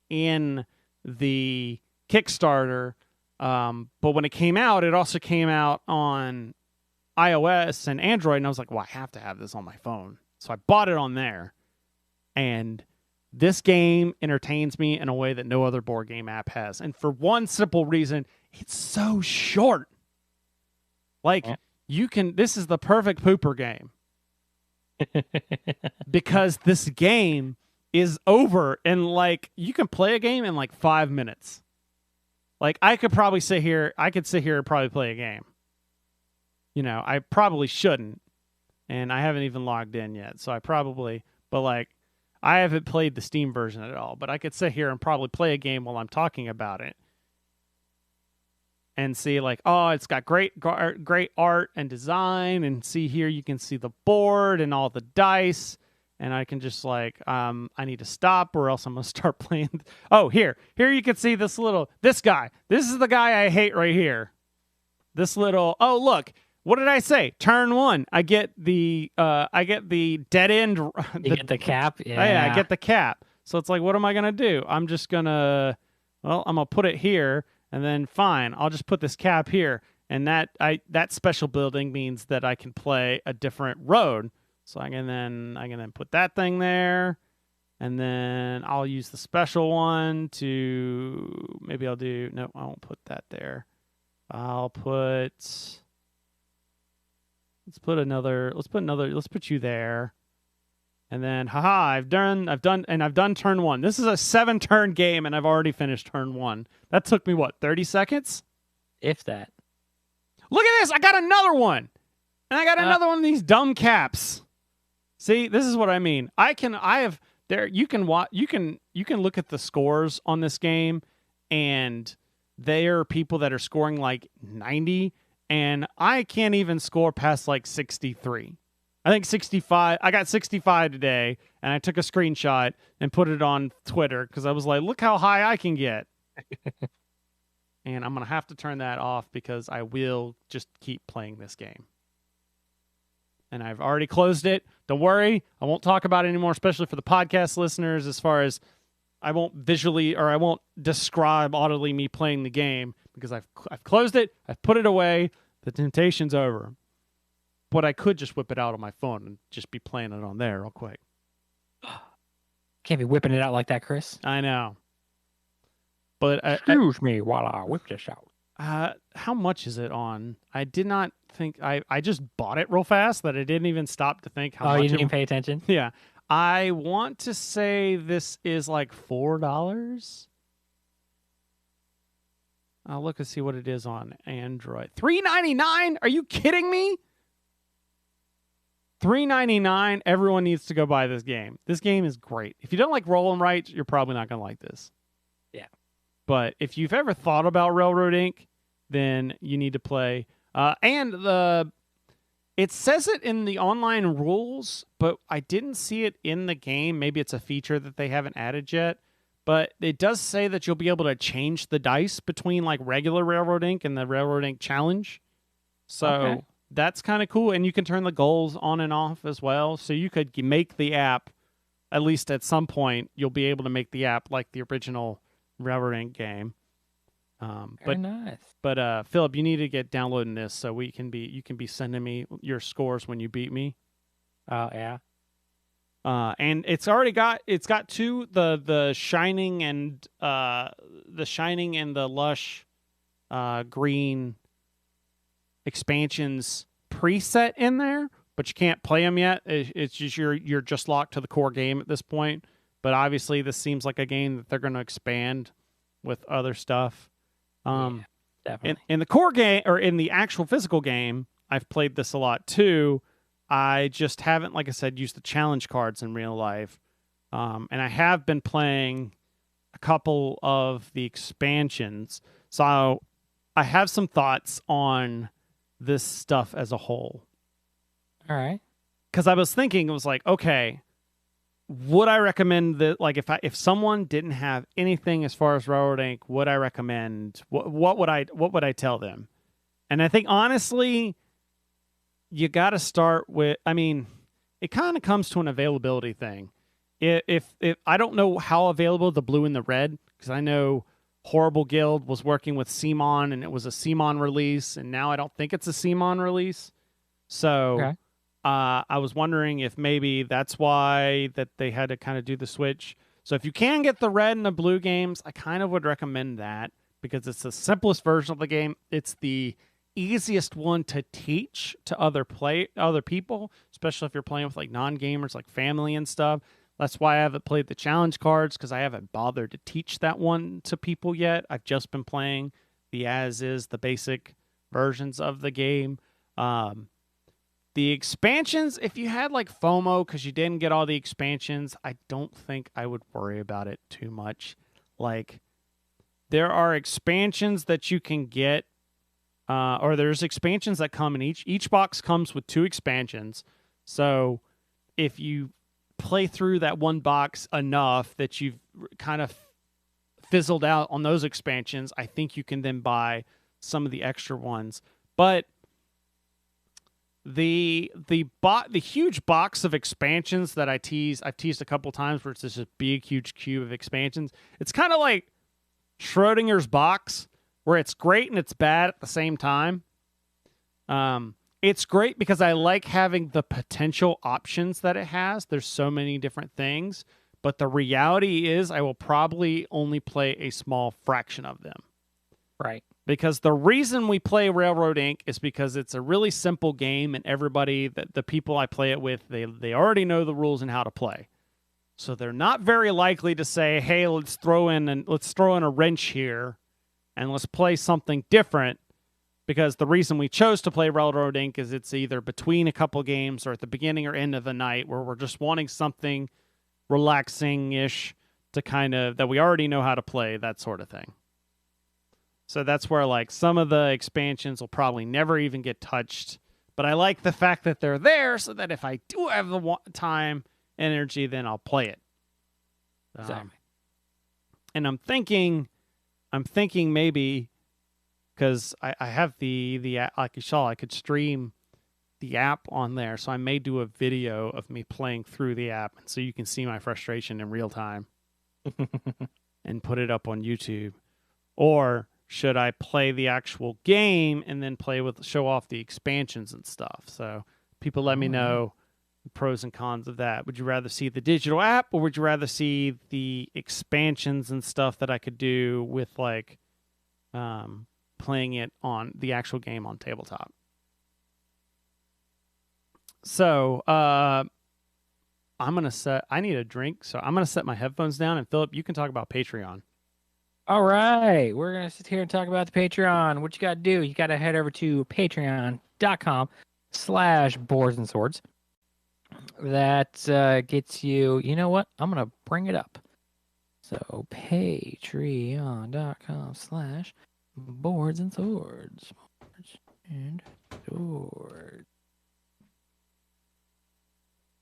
in the Kickstarter. But when it came out, it also came out on iOS and Android, and I was like, well, I have to have this on my phone. So I bought it on there. And this game entertains me in a way that no other board game app has. And for one simple reason, it's so short. Like, this is the perfect pooper game. Because this game is over, and like, you can play a game in like 5 minutes. Like, I could sit here and probably play a game. You know, I probably shouldn't. And I haven't even logged in yet. So I haven't played the Steam version at all. But I could sit here and probably play a game while I'm talking about it. And see, like, oh, it's got great art and design. And see here, you can see the board and all the dice. And I can just like, I need to stop or else I'm going to start playing. Oh, here you can see this guy. This is the guy I hate right here. This little, oh, look. What did I say? Turn 1. I get the dead end. You get the cap? Yeah. Oh, yeah, I get the cap. So it's like, what am I going to do? I'm going to put it here, and then fine. I'll just put this cap here. And that special building means that I can play a different road. So I can then put that thing there. And then I'll use the special one to, maybe I won't put that there. Let's put you there. And then, I've done turn 1. This is a 7-turn game, and I've already finished turn 1. That took me, 30 seconds? If that. Look at this! I got another one! And I got another one of these dumb caps. See, this is what I mean. You can look at the scores on this game, and there are people that are scoring like 90, and I can't even score past like 63. I think 65. I got 65 today, and I took a screenshot and put it on Twitter because I was like, look how high I can get. And I'm going to have to turn that off because I will just keep playing this game. And I've already closed it. Don't worry. I won't talk about it anymore, especially for the podcast listeners, as far as I won't describe audibly me playing the game because I've closed it. I've put it away. The temptation's over. But I could just whip it out on my phone and just be playing it on there real quick. Can't be whipping it out like that, Chris. I know. But Excuse me while I whip this out. How much is it on? I did not think... I just bought it real fast that I didn't even stop to think how much... Oh, you didn't even pay attention? Yeah. I want to say this is like $4. I'll look and see what it is on Android. $3.99? Are you kidding me? $3.99. Everyone needs to go buy this game. This game is great. If you don't like roll and write, you're probably not going to like this. Yeah. But if you've ever thought about Railroad Inc., then you need to play. It says it in the online rules, but I didn't see it in the game. Maybe it's a feature that they haven't added yet. But it does say that you'll be able to change the dice between like regular Railroad Inc. and the Railroad Inc. Challenge. So that's kind of cool. And you can turn the goals on and off as well. So you could make the app, at least at some point, you'll be able to make the app like the original Railroad Ink game. Very nice. But Philip, you need to get downloading this so you can be sending me your scores when you beat me. Oh yeah. And it's got two, the shining and the lush green expansions preset in there, but you can't play them yet. It's just you're just locked to the core game at this point. But obviously, this seems like a game that they're going to expand with other stuff. Yeah, definitely. In the core game, or in the actual physical game, I've played this a lot too. I just haven't, like I said, used the challenge cards in real life. And I have been playing a couple of the expansions. So I have some thoughts on this stuff as a whole. All right. Because I was thinking, it was like, okay, would I recommend that? Like, if someone didn't have anything as far as Railroad Ink, would I recommend? What would I tell them? And I think honestly, you got to start with. I mean, it kind of comes to an availability thing. If I don't know how available the blue and the red, because I know Horrible Guild was working with CMON and it was a CMON release, and now I don't think it's a CMON release. So. Okay. I was wondering if maybe that's why that they had to kind of do the switch. So if you can get the red and the blue games, I kind of would recommend that because it's the simplest version of the game. It's the easiest one to teach to other people, especially if you're playing with like non-gamers, like family and stuff. That's why I haven't played the challenge cards, because I haven't bothered to teach that one to people yet. I've just been playing the the basic versions of the game. The expansions, if you had like FOMO because you didn't get all the expansions, I don't think I would worry about it too much. Like, there are expansions that you can get, or there's expansions that come in each box comes with 2 expansions. So if you play through that one box enough that you've kind of fizzled out on those expansions, I think you can then buy some of the extra ones. But the huge box of expansions that I've teased a couple times, where it's just a big huge cube of expansions. It's kind of like Schrodinger's box, where it's great and it's bad at the same time. It's great because I like having the potential options that it has. There's so many different things, but the reality is I will probably only play a small fraction of them. Right. Because the reason we play Railroad Ink is because it's a really simple game, and everybody, the people I play it with, they already know the rules and how to play. So they're not very likely to say, "Hey, let's throw in a wrench here, and let's play something different." Because the reason we chose to play Railroad Ink is it's either between a couple games or at the beginning or end of the night, where we're just wanting something relaxing-ish to kind of that we already know how to play, that sort of thing. So that's where, like, some of the expansions will probably never even get touched. But I like the fact that they're there, so that if I do have the time, energy, then I'll play it. Exactly. And I'm thinking maybe, because I have the app, like you saw, I could stream the app on there. So I may do a video of me playing through the app, so you can see my frustration in real time and put it up on YouTube. Or should I play the actual game and then show off the expansions and stuff? So people let me know the pros and cons of that. Would you rather see the digital app, or would you rather see the expansions and stuff that I could do with, like, playing it on the actual game on tabletop? So I need a drink, so I'm going to set my headphones down, and Philip, you can talk about Patreon. All right, we're going to sit here and talk about the Patreon. What you got to do, you got to head over to patreon.com/boards-and-swords. That gets you, you know what? I'm going to bring it up. So patreon.com/boards-and-swords. Boards-and-swords.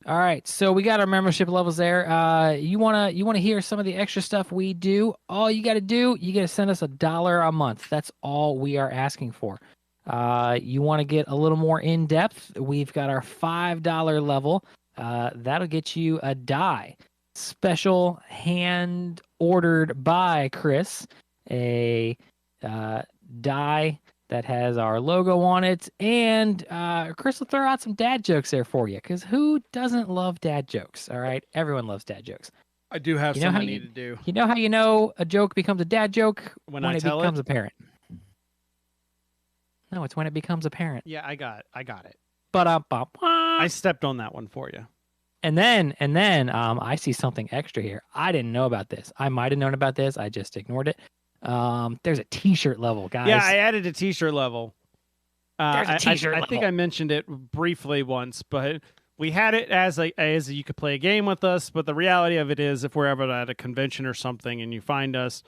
All right, so we got our membership levels there. You wanna hear some of the extra stuff we do? All you got to do, you got to send us $1 a month. That's all we are asking for. You want to get a little more in depth? We've got our $5 level. That'll get you a die. special hand ordered by Chris, a die that has our logo on it, and Chris will throw out some dad jokes there for you, because who doesn't love dad jokes? All right, everyone loves dad jokes. I do have You know some how I you- need to do. You know how you know a joke becomes a dad joke? When I it tell becomes it? apparent. No, it's when it becomes apparent. Yeah, I got it. But I stepped on that one for you. And then, I see something extra here. I didn't know about this. I might have known about this. I just ignored it. There's a T-shirt level, guys. Yeah, I added a T-shirt level. There's a T-shirt I think level. I mentioned it briefly once, but we had it as you could play a game with us. But the reality of it is, if we're ever at a convention or something and you find us,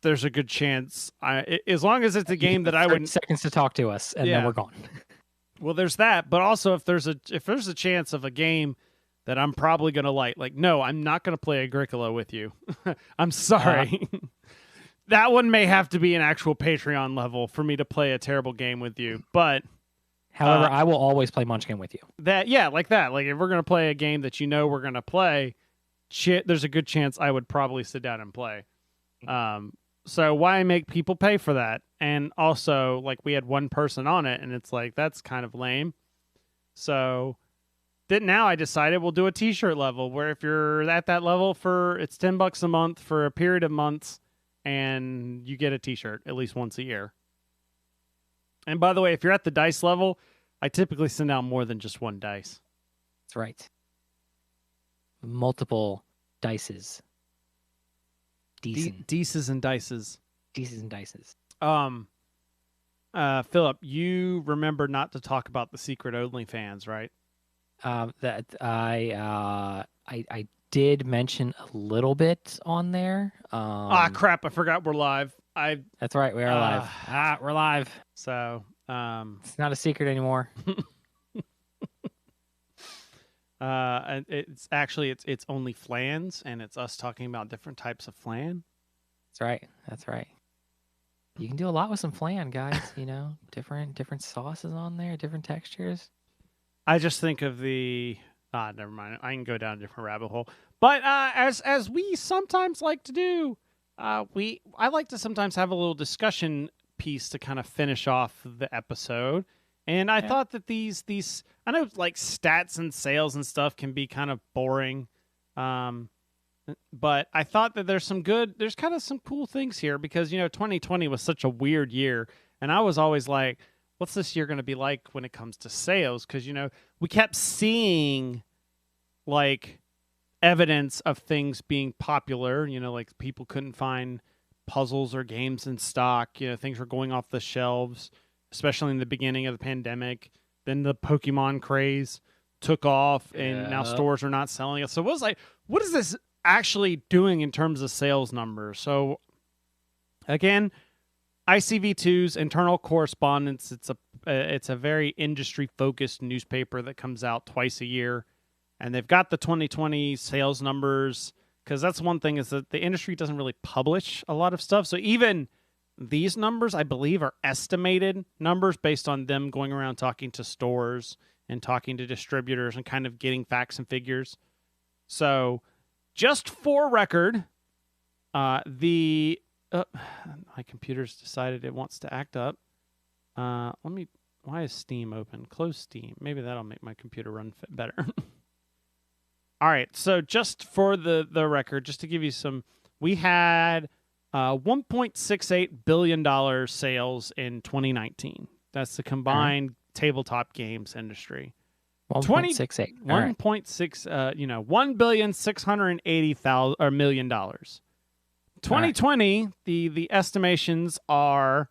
there's a good chance. As long as it's a game that I would seconds to talk to us, and Yeah. then we're gone. Well, there's that, but also if there's a chance of a game that I'm probably gonna like, no, I'm not gonna play Agricola with you. I'm sorry. That one may have to be an actual Patreon level for me to play a terrible game with you. But However, I will always play Munchkin with you. like that. Like if we're gonna play a game that you know we're gonna play, there's a good chance I would probably sit down and play. So why make people pay for that? And also, like, we had one person on it, and it's like, that's kind of lame. So now I decided we'll do a T-shirt level, where if you're at that level it's $10 a month for a period of months, and you get a T-shirt at least once a year. And by the way, if you're at the dice level, I typically send out more than just one dice. That's right. Multiple dices. Decent. Dices and dices. Dices and dices. Philip, you remember not to talk about the secret OnlyFans, right? That I did mention a little bit on there. Crap! I forgot we're live. That's right, we are live. We're live. So It's not a secret anymore. and it's actually it's only flans, and it's us talking about different types of flan. That's right. You can do a lot with some flan, guys. You know, different sauces on there, different textures. I just think of the never mind. I can go down a different rabbit hole. But as we sometimes like to do, I like to sometimes have a little discussion piece to kind of finish off the episode. And I thought that these I know like stats and sales and stuff can be kind of boring. But I thought that there's kind of some cool things here because, 2020 was such a weird year. And I was always like, what's this year going to be like when it comes to sales? Because, we kept seeing like evidence of things being popular, like people couldn't find puzzles or games in stock, things were going off the shelves, especially in the beginning of the pandemic. Then the Pokemon craze took off and now stores are not selling it. So it was like, what is this actually doing in terms of sales numbers? So again, ICV2's internal correspondence, it's a very industry focused newspaper that comes out twice a year, and they've got the 2020 sales numbers, because that's one thing is that the industry doesn't really publish a lot of stuff. So even these numbers, I believe, are estimated numbers based on them going around talking to stores and talking to distributors and kind of getting facts and figures. So just for record, my computer's decided it wants to act up. Why is Steam open? Close Steam. Maybe that'll make my computer run better. All right, so just for the record, just to give you some, we had $1.68 billion sales in 2019. That's the combined tabletop games industry. 1.68. $1.680 million. 2020, the estimations are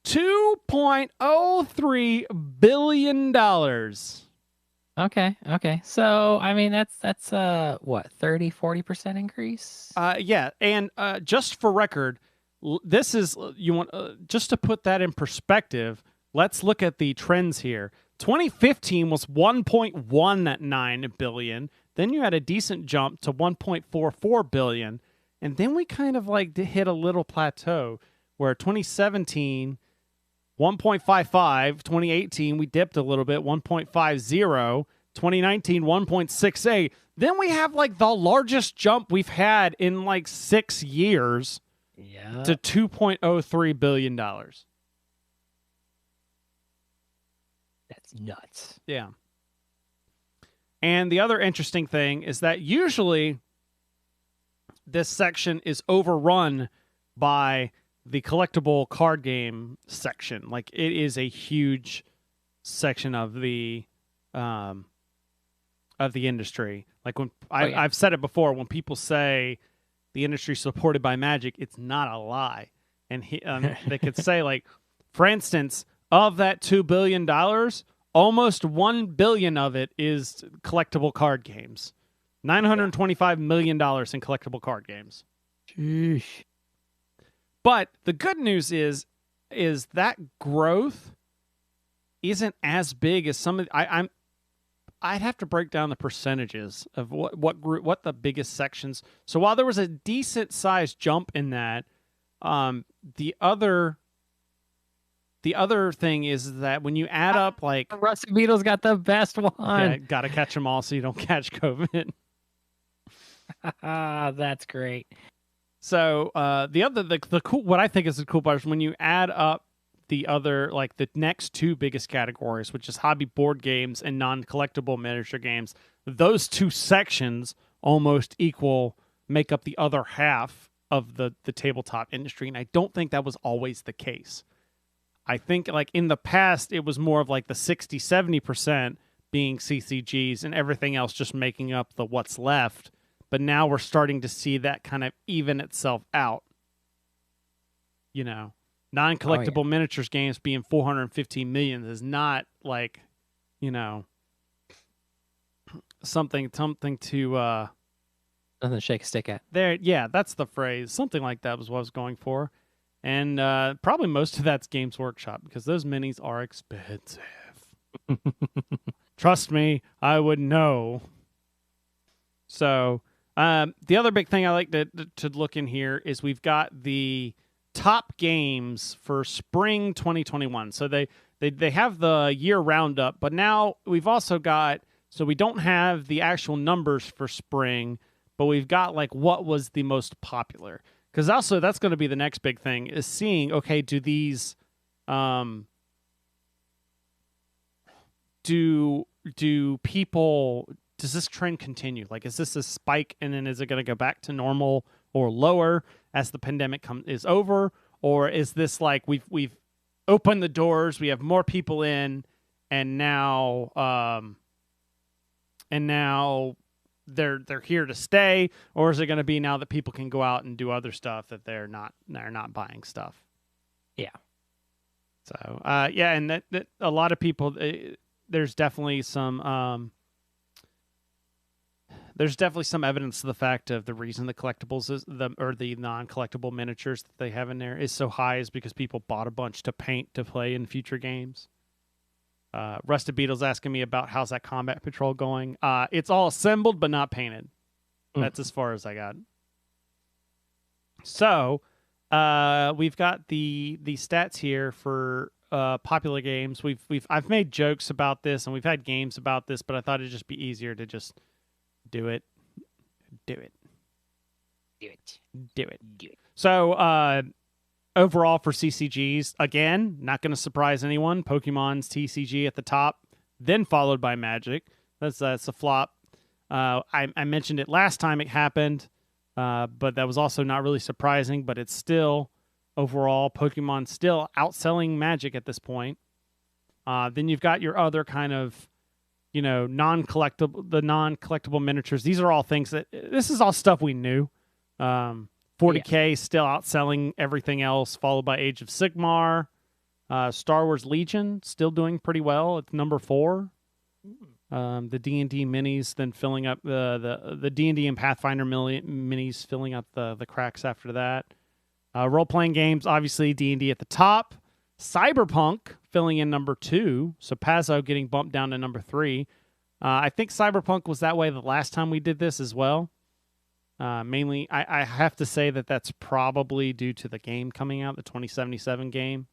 $2.03 billion. Okay. So, I mean, that's what, 30-40% increase? Yeah, and just for record, this is just to put that in perspective, let's look at the trends here. 2015 was 1.19 billion. Then you had a decent jump to 1.44 billion. And then we kind of like hit a little plateau where 2017, 1.55, 2018, we dipped a little bit, 1.50, 2019, 1.68. Then we have like the largest jump we've had in like 6 years Yeah. to $2.03 billion. That's nuts. Yeah. And the other interesting thing is that usually this section is overrun by the collectible card game section. Like, it is a huge section of the industry. Like, when I've said it before, when people say the industry is supported by Magic, it's not a lie. And they could say, like, for instance, of that $2 billion, almost $1 billion of it is collectible card games. $925 million in collectible card games. Sheesh. But the good news is that growth isn't as big as some of I'd have to break down the percentages of what the biggest sections. So while there was a decent sized jump in that, the other thing is that when you add up, like, Rusty Beetle's got the best one. yeah, gotta catch them all so you don't catch COVID. That's great. So the cool, what I think is the cool part is when you add up the other, like, the next two biggest categories, which is hobby board games and non-collectible miniature games, those two sections almost make up the other half of the tabletop industry. And I don't think that was always the case. I think, like, in the past, it was more of like the 60-70% being CCGs and everything else just making up the what's left. But now we're starting to see that kind of even itself out. You know, non-collectible miniatures games being 415 million is not, like, you know, something to Nothing to shake a stick at. there. Yeah, that's the phrase. Something like that was what I was going for. And probably most of that's Games Workshop, because those minis are expensive. Trust me, I would know. So the other big thing I like to look in here is we've got the top games for spring 2021. So they have the year roundup, but now we've also got, so we don't have the actual numbers for spring, but we've got, like, what was the most popular. Because also that's going to be the next big thing, is seeing, okay, do these, do people, does this trend continue? Like, is this a spike, and then is it going to go back to normal or lower as the pandemic is over? Or is this like we've opened the doors, we have more people in, and now they're here to stay? Or is it going to be now that people can go out and do other stuff that they're not buying stuff? Yeah. So yeah, and that a lot of people, there's definitely some evidence to the fact of the reason the collectibles or the non-collectible miniatures that they have in there is so high is because people bought a bunch to paint to play in future games. Rusted Beetle's asking me about how's that combat patrol going. It's all assembled but not painted. That's as far as I got. So we've got the stats here for popular games. I've made jokes about this and we've had games about this, but I thought it'd just be easier to just do it. So overall for CCGs, again, not going to surprise anyone. Pokemon's TCG at the top, then followed by Magic. That's a flop. I mentioned it last time it happened, but that was also not really surprising. But it's still, overall, Pokemon still outselling Magic at this point. Then you've got your other kind of, non-collectible miniatures. These are all things this is all stuff we knew. 40K still outselling everything else, followed by Age of Sigmar. Star Wars Legion still doing pretty well. It's number 4. The D&D minis then filling up the D&D and Pathfinder minis filling up the cracks after that. Role-playing games, obviously D&D at the top. Cyberpunk filling in number 2. So Pazzo getting bumped down to number 3. I think Cyberpunk was that way the last time we did this as well. Mainly, I have to say that's probably due to the game coming out, the 2077 game.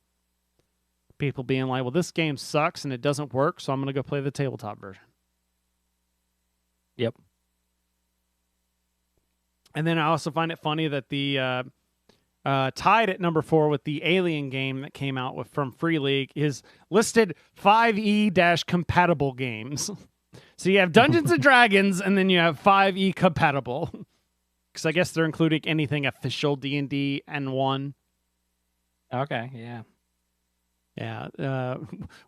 People being like, well, this game sucks and it doesn't work, so I'm going to go play the tabletop version. Yep. And then I also find it funny that the tied at number 4 with the Alien game that came out from Free League is listed 5e- compatible games. So you have Dungeons and Dragons, and then you have 5e compatible. Because I guess they're including anything official D&D and 1. Okay, yeah. Yeah.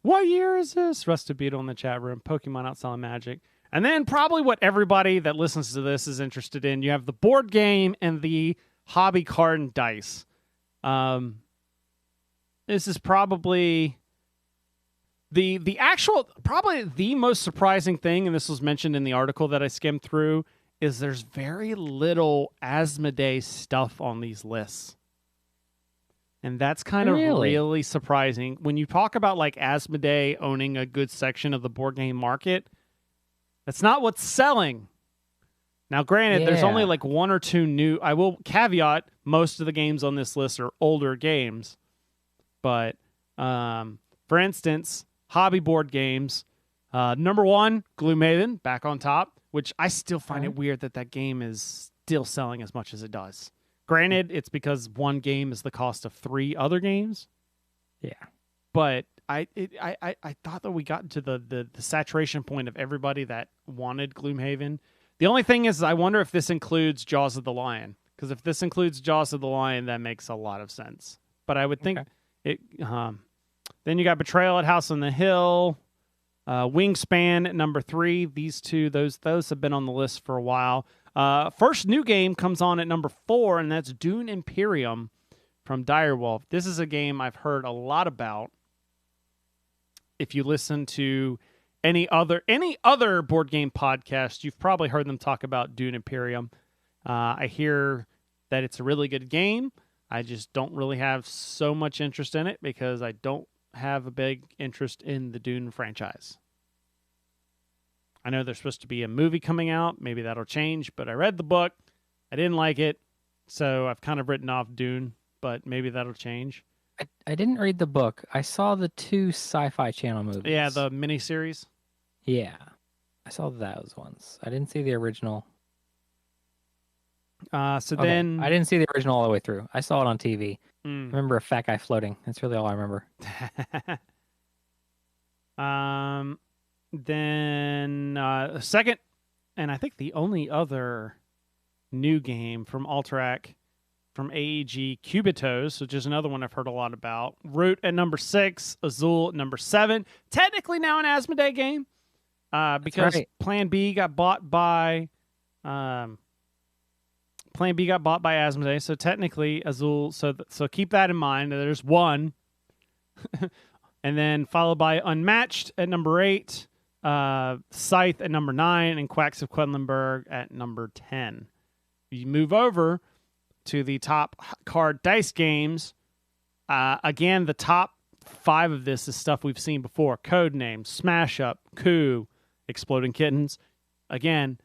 What year is this? Rusted Beetle in the chat room. Pokemon Outside Magic. And then probably what everybody that listens to this is interested in. You have the board game and the hobby card and dice. This is probably the actual, probably the most surprising thing, and this was mentioned in the article that I skimmed through, is there's very little Asmodee stuff on these lists. And that's kind of really surprising. When you talk about like Asmodee owning a good section of the board game market, that's not what's selling. Now, granted, there's only like 1 or 2 new. I will caveat, most of the games on this list are older games. But, for instance, hobby board games. Number 1, Gloomhaven, back on top, which I still find it weird that that game is still selling as much as it does. Granted, it's because one game is the cost of 3 other games. Yeah. But I thought that we got into the saturation point of everybody that wanted Gloomhaven. The only thing is, I wonder if this includes Jaws of the Lion. Because if this includes Jaws of the Lion, that makes a lot of sense. But I would think it. Then you got Betrayal at House on the Hill, Wingspan at number 3. These two, those have been on the list for a while. First new game comes on at number 4, and that's Dune Imperium from Direwolf. This is a game I've heard a lot about. If you listen to any other board game podcast, you've probably heard them talk about Dune Imperium. I hear that it's a really good game. I just don't really have so much interest in it because I don't have a big interest in the Dune franchise. I know there's supposed to be a movie coming out. Maybe that'll change, but I read the book. I didn't like it, so I've kind of written off Dune, but maybe that'll change. I didn't read the book. I saw the 2 Sci-Fi Channel movies. Yeah, the miniseries. Yeah. I saw those ones. I didn't see the original. Then I didn't see the original all the way through. I saw it on TV. I remember a fat guy floating. That's really all I remember. Then second, and I think the only other new game from Alterac, from AEG, Cubitos, which is another one I've heard a lot about. Root at number 6, Azul at number 7. Technically now an Asmodee game, because Plan B got bought by Asmodee. So technically Azul. So keep that in mind. There's one, and then followed by Unmatched at number 8, Scythe at number 9, and Quacks of Quedlinburg at number 10. You move over to the top card dice games. Again, the top 5 of this is stuff we've seen before. Codename, Smash Up, Coup, Exploding Kittens. Again,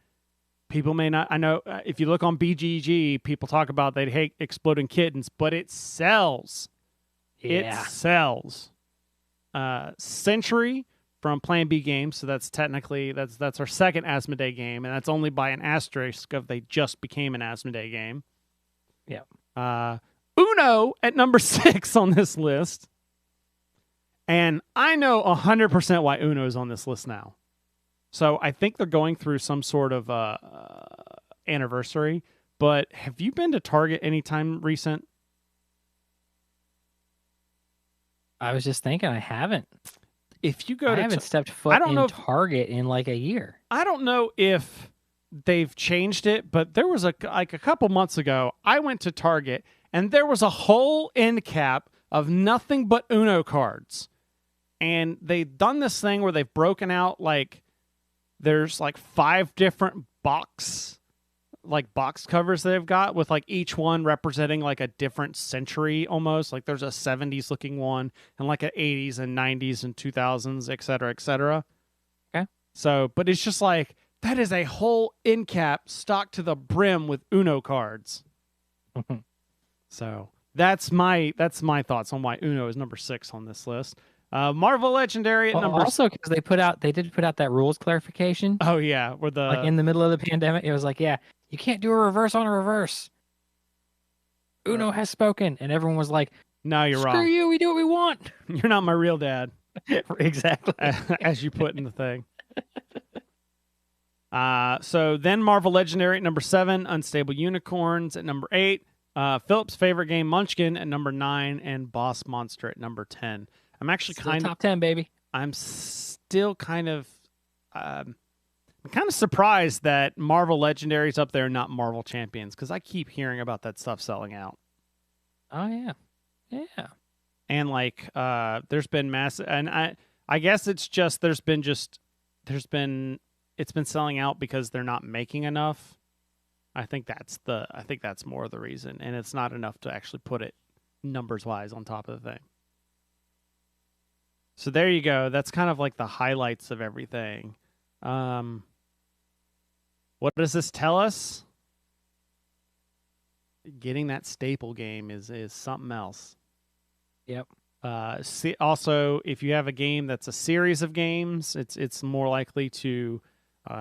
people may not... I know if you look on BGG, people talk about they hate Exploding Kittens, but it sells. Yeah. It sells. Century from Plan B Games, so that's technically... That's our second Asmodee game, and that's only by an asterisk of they just became an Asmodee game. Yeah. Uno at number 6 on this list. And I know 100% why Uno is on this list now. So I think they're going through some sort of anniversary. But have you been to Target anytime recent? I was just thinking, I haven't. If you go I haven't stepped foot in Target in like a year. I don't know if they've changed it, but there was a couple months ago, I went to Target and there was a whole end cap of nothing but Uno cards. And they've done this thing where they've broken out, like, there's like 5 different box covers they've got, with like each one representing like a different century almost. Like there's a 70s looking one and like a 80s and 90s and 2000s, et cetera, et cetera. Okay. So, but it's just like, that is a whole end cap stocked to the brim with Uno cards. So that's my thoughts on why Uno is number 6 on this list. Marvel Legendary at number. Also, because they did put out that rules clarification. Oh yeah, where the Like in the middle of the pandemic, it was like, yeah, you can't do a reverse on a reverse. Uno has spoken, and everyone was like, no, you're "Screw wrong. you, we do what we want." You're not my real dad. Exactly. As you put in the thing. So then Marvel Legendary at number 7, Unstable Unicorns at number 8, Philip's favorite game Munchkin at number 9, and Boss Monster at number 10. I'm actually Still kind of top 10, baby. I'm still kind of I'm kind of surprised that Marvel Legendary's up there and not Marvel Champions, because I keep hearing about that stuff selling out. Oh yeah, yeah. And like there's been massive, and I guess it's just it's been selling out because they're not making enough. I think that's more of the reason, and it's not enough to actually put it numbers wise on top of the thing. So there you go. That's kind of like the highlights of everything. What does this tell us? Getting that staple game is something else. Yep. Also, if you have a game that's a series of games, it's more likely to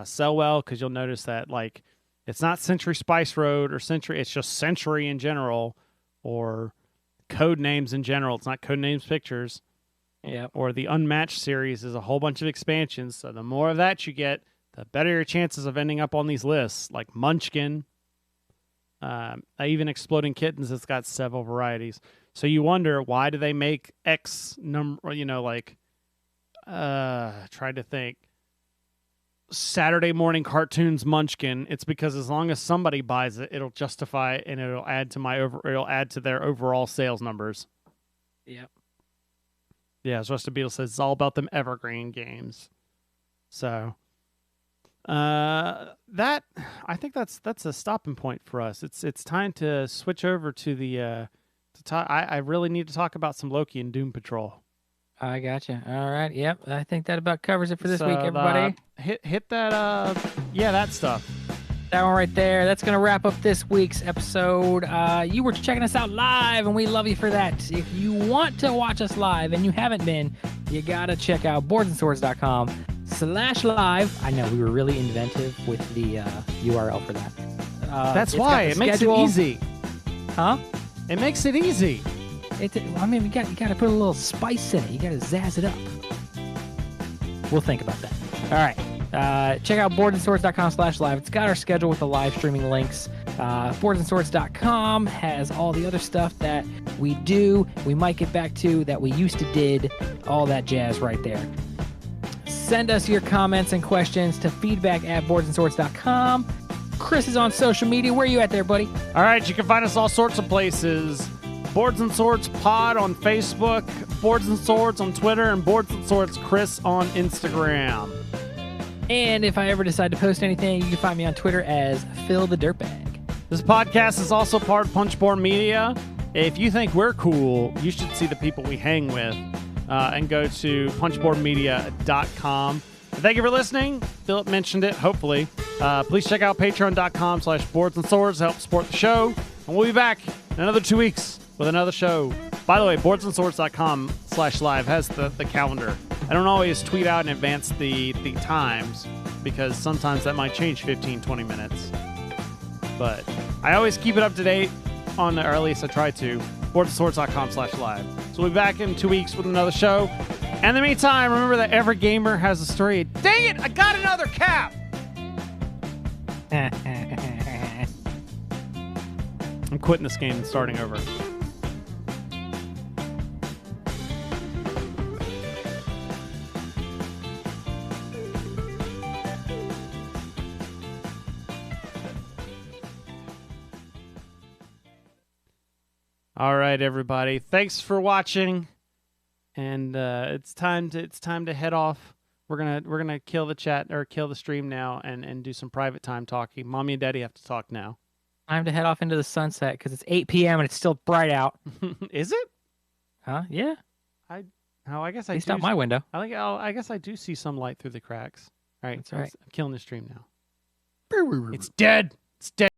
sell well, because you'll notice that like it's not Century Spice Road or Century, it's just Century in general, or Code Names in general. It's not Code Names Pictures. Yeah. Or the Unmatched series is a whole bunch of expansions. So the more of that you get, the better your chances of ending up on these lists, like Munchkin. Even Exploding Kittens, it's got several varieties. So you wonder, why do they make X number, try to think. Saturday morning cartoons Munchkin. It's because as long as somebody buys it, it'll justify it, and it'll add to their overall sales numbers. Yep. Yeah, as Rusty Beetle says, it's all about them evergreen games. So that, I think that's a stopping point for us. It's time to switch over to the I really need to talk about some Loki and Doom Patrol. I gotcha. All right. Yep. I think that about covers it for this week, everybody. Hit that that stuff. That one right there. That's going to wrap up this week's episode. You were checking us out live, and we love you for that. If you want to watch us live and you haven't been, you got to check out boardsandswords.com/live. I know we were really inventive with the URL for that. That's why. It makes it easy. Huh? It makes it easy. You got to put a little spice in it. You got to zazz it up. We'll think about that. All right. Check out boardsandswords.com/live. It's got our schedule with the live streaming links. Boardsandswords.com has all the other stuff that we do. We might get back to that we used to did. All that jazz right there. Send us your comments and questions to feedback@boardsandswords.com. Chris is on social media. Where are you at there, buddy? All right, you can find us all sorts of places. Boards and Swords Pod on Facebook, Boards and Swords on Twitter, and Boards and Swords Chris on Instagram. And if I ever decide to post anything, you can find me on Twitter as Phil the Dirtbag. This podcast is also part of Punchboard Media. If you think we're cool, you should see the people we hang with and go to punchboardmedia.com. Thank you for listening. Philip mentioned it, hopefully. Please check out patreon.com/boards and swords to help support the show. And we'll be back in another 2 weeks with another show. By the way, boardsandswords.com/live has the calendar. I don't always tweet out in advance the times, because sometimes that might change 15-20 minutes. But I always keep it up to date or at least I try to, boardsandswords.com/live. So we'll be back in 2 weeks with another show. And in the meantime, remember that every gamer has a story. Dang it, I got another cap! I'm quitting this game and starting over. All right, everybody. Thanks for watching, and it's time to head off. We're gonna kill the chat or kill the stream now, and do some private time talking. Mommy and Daddy have to talk now. Time to head off into the sunset because it's 8 p.m. and it's still bright out. Is it? Huh? Yeah. I guess At least out my window. I guess I do see some light through the cracks. All right, That's right. I'm killing the stream now. It's dead. It's dead.